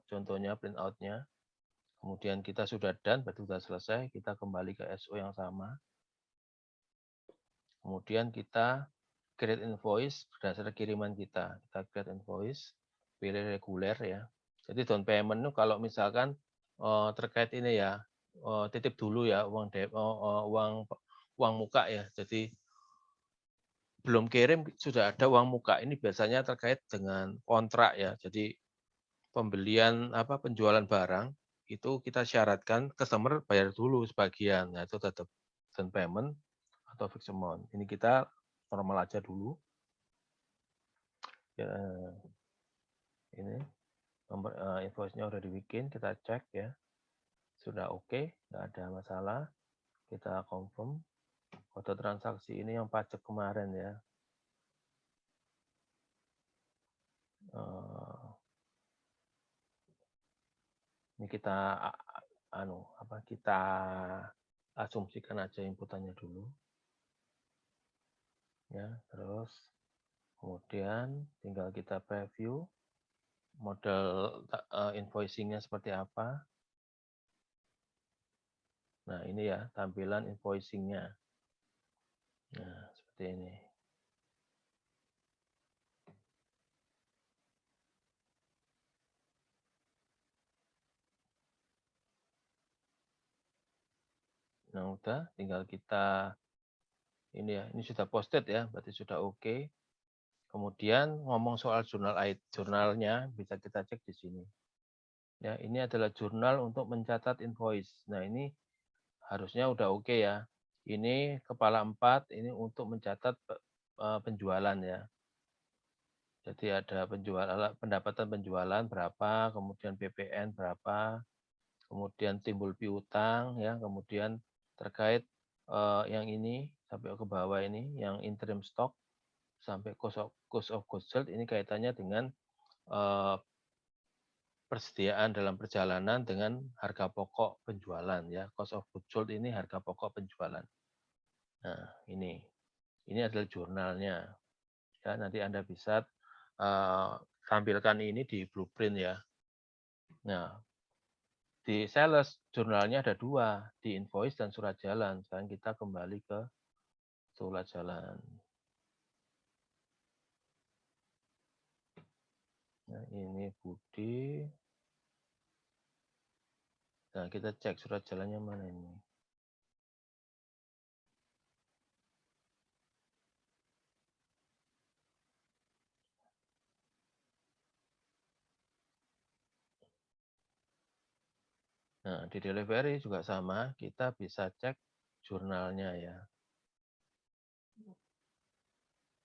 [SPEAKER 1] contohnya print out-nya. Kemudian kita sudah done, berarti sudah selesai. Kita kembali ke SO yang sama. Kemudian kita create invoice berdasarkan kiriman kita. Kita create invoice, pilih reguler ya. Jadi down payment itu kalau misalkan terkait ini ya, titip dulu ya uang muka ya. Jadi belum kirim sudah ada uang muka. Ini biasanya terkait dengan kontrak ya. Jadi penjualan barang itu kita syaratkan customer bayar dulu sebagian. Nah, itu tetap down payment atau fixed amount. Ini kita normal aja dulu. Ya, ini nomor invoice-nya udah dibikin, kita cek ya. Sudah oke, nggak ada masalah. Kita confirm. Kode transaksi ini yang pajak kemarin ya. Ini kita kita asumsikan aja inputannya dulu. Ya, terus kemudian tinggal kita preview model invoicing-nya seperti apa. Nah, ini ya tampilan invoicing-nya. Nah, seperti ini. Nah, udah tinggal kita ini ya, ini sudah posted ya, berarti sudah oke. Kemudian ngomong soal jurnalnya bisa kita cek di sini. Ya, ini adalah jurnal untuk mencatat invoice. Nah, ini harusnya udah oke ya. Ini kepala 4 ini untuk mencatat penjualan ya. Jadi ada pendapatan penjualan berapa, kemudian PPN berapa, kemudian timbul piutang ya, kemudian terkait yang ini sampai ke bawah ini yang interim stock sampai cost of goods sold ini kaitannya dengan persediaan dalam perjalanan dengan harga pokok penjualan ya. Cost of goods sold ini harga pokok penjualan. Nah, ini adalah jurnalnya. Ya, nanti Anda bisa tampilkan ini di blueprint ya. Nah, di sales jurnalnya ada 2, di invoice dan surat jalan. Sekarang kita kembali ke surat jalan. Nah, ini Budi. Nah, kita cek surat jalannya mana ini. Nah, di delivery juga sama, kita bisa cek jurnalnya ya.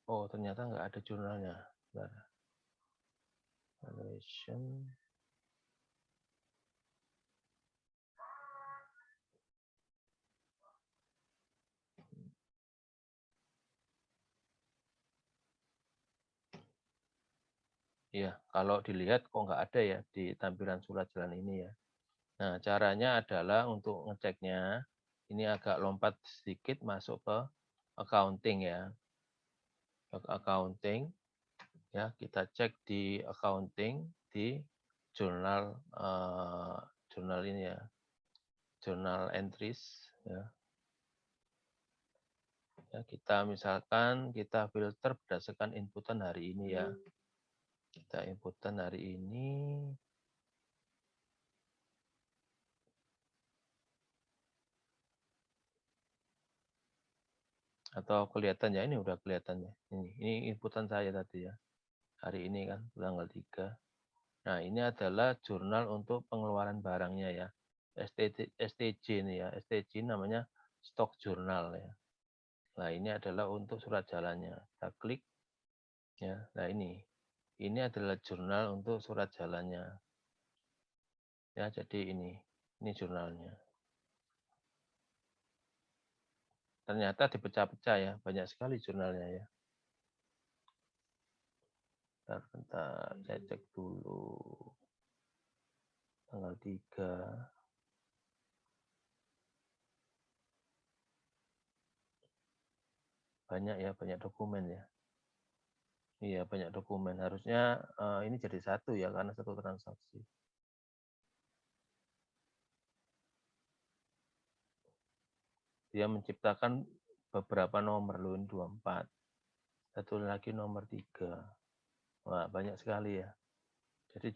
[SPEAKER 1] Oh, ternyata nggak ada jurnalnya. Bentar. Valuation. Iya, kalau dilihat kok nggak ada ya di tampilan surat jalan ini ya. Nah, caranya adalah untuk ngeceknya, ini agak lompat sedikit masuk ke accounting ya. Ke accounting, ya kita cek di accounting, di jurnal jurnal ini ya, jurnal entries ya. Ya, kita misalkan kita filter berdasarkan inputan hari ini ya. Kita inputan hari ini. Atau kelihatan ya, ini udah kelihatan ya. Ini inputan saya tadi ya. Hari ini kan tanggal 3. Nah, ini adalah jurnal untuk pengeluaran barangnya ya. STJ ini ya. STJ namanya stock jurnal ya. Nah, ini adalah untuk surat jalannya. Kita klik ya. Nah, ini adalah jurnal untuk surat jalannya. Ya, jadi ini jurnalnya. Ternyata dipecah-pecah ya, banyak sekali jurnalnya ya. Bentar, saya cek dulu. Tanggal 3. Banyak ya, banyak dokumen ya. Iya, banyak dokumen. Harusnya ini jadi satu ya, karena satu transaksi. Dia menciptakan beberapa nomor, loh, ini 24. Satu lagi nomor 3. Wah, banyak sekali ya. Jadi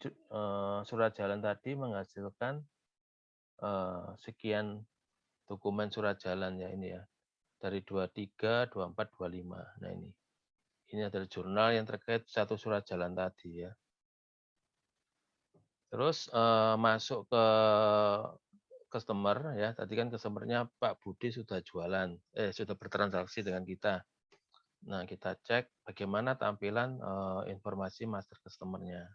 [SPEAKER 1] surat jalan tadi menghasilkan sekian dokumen surat jalan ya ini ya. Dari 23, 24, 25. Nah ini. Ini adalah jurnal yang terkait satu surat jalan tadi ya. Terus masuk ke customer ya. Tadi kan customernya Pak Budi sudah jualan, sudah bertransaksi dengan kita. Nah, kita cek bagaimana tampilan informasi master customer-nya.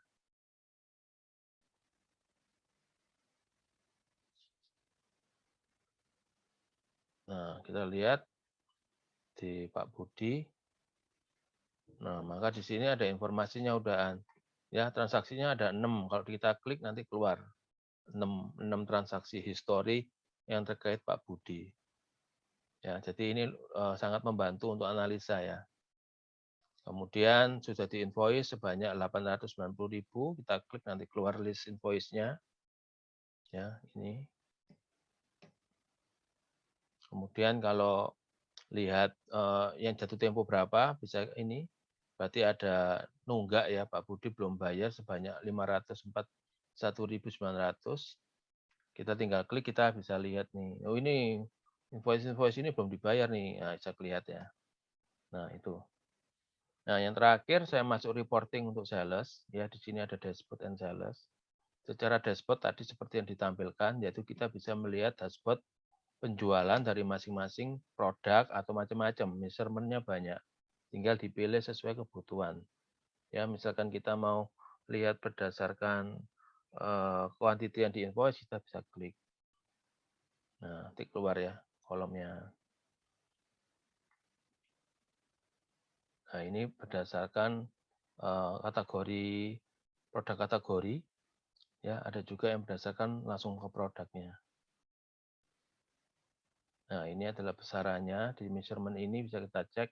[SPEAKER 1] Nah, kita lihat di Pak Budi. Nah, maka di sini ada informasinya udahan. Ya, transaksinya ada 6. Kalau kita klik nanti keluar 6 transaksi histori yang terkait Pak Budi. Ya, jadi ini sangat membantu untuk analisa ya. Kemudian sudah di-invoice sebanyak 890.000, kita klik nanti keluar list invoice-nya. Ya, ini. Kemudian kalau lihat yang jatuh tempo berapa, bisa ini. Berarti ada nunggak ya, Pak Budi belum bayar sebanyak 541.900. Kita tinggal klik, kita bisa lihat nih. Oh ini invoice ini belum dibayar nih. Nah, bisa lihat ya. Nah, itu. Nah, yang terakhir saya masuk reporting untuk sales. Ya, di sini ada dashboard and sales. Secara dashboard tadi seperti yang ditampilkan, yaitu kita bisa melihat dashboard penjualan dari masing-masing produk atau macam-macam. Measurement-nya banyak. Tinggal dipilih sesuai kebutuhan. Ya, misalkan kita mau lihat berdasarkan kuantiti yang di-invoice, kita bisa klik. Nah, nanti keluar ya kolomnya. Nah, ini berdasarkan kategori produk kategori. Ya, ada juga yang berdasarkan langsung ke produknya. Nah, ini adalah besarannya. Di measurement ini bisa kita cek.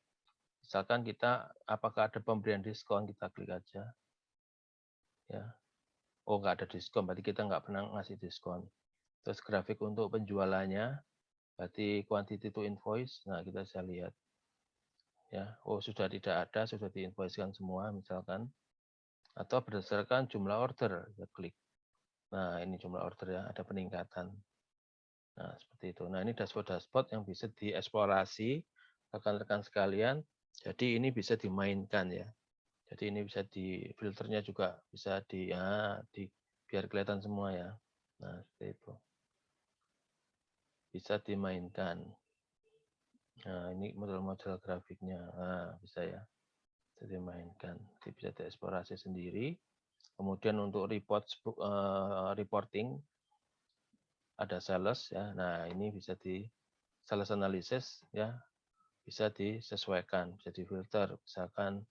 [SPEAKER 1] Misalkan kita apakah ada pemberian diskon, kita klik aja. Ya. Oh, nggak ada diskon, berarti kita nggak pernah ngasih diskon. Terus grafik untuk penjualannya, berarti quantity to invoice. Nah, kita bisa lihat. Ya, oh sudah tidak ada, sudah diinvoicekan semua, misalkan. Atau berdasarkan jumlah order, kita klik. Nah, ini jumlah order ya, ada peningkatan. Nah, seperti itu. Nah, ini dashboard-dashboard yang bisa dieksplorasi rekan-rekan sekalian. Jadi ini bisa dimainkan ya. Jadi ini bisa di filternya juga bisa di biar kelihatan semua ya. Nah, seperti itu. bisa dimainkan. Nah, ini model-model grafiknya. Nah, bisa ya. Bisa dimainkan. Bisa dieksplorasi sendiri. Kemudian untuk reporting ada sales ya. Nah, ini bisa di sales analysis ya. Bisa disesuaikan, bisa difilter, misalkan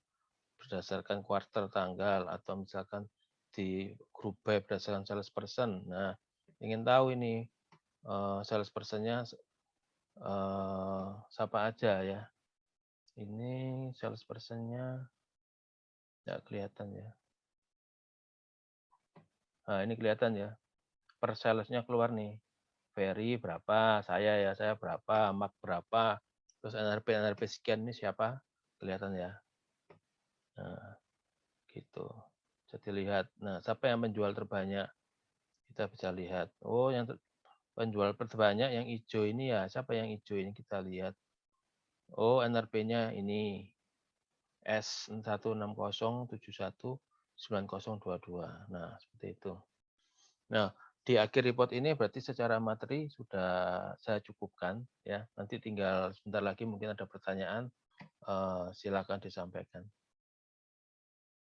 [SPEAKER 1] berdasarkan quarter tanggal atau misalkan di group by berdasarkan sales person. Nah, ingin tahu ini sales personnya siapa aja ya. Ini sales personnya nggak kelihatan ya. Nah, ini kelihatan ya. Per salesnya keluar nih. Ferry berapa, saya berapa, Mark berapa, terus NRP sekian ini siapa, kelihatan ya. Nah, gitu. Bisa dilihat. Nah, siapa yang menjual terbanyak? Kita bisa lihat. Oh, yang penjual terbanyak yang hijau ini ya. Siapa yang hijau ini kita lihat. Oh, NRP-nya ini S1607190022. Nah, seperti itu. Nah, di akhir report ini berarti secara materi sudah saya cukupkan ya. Nanti tinggal sebentar lagi mungkin ada pertanyaan, silakan disampaikan.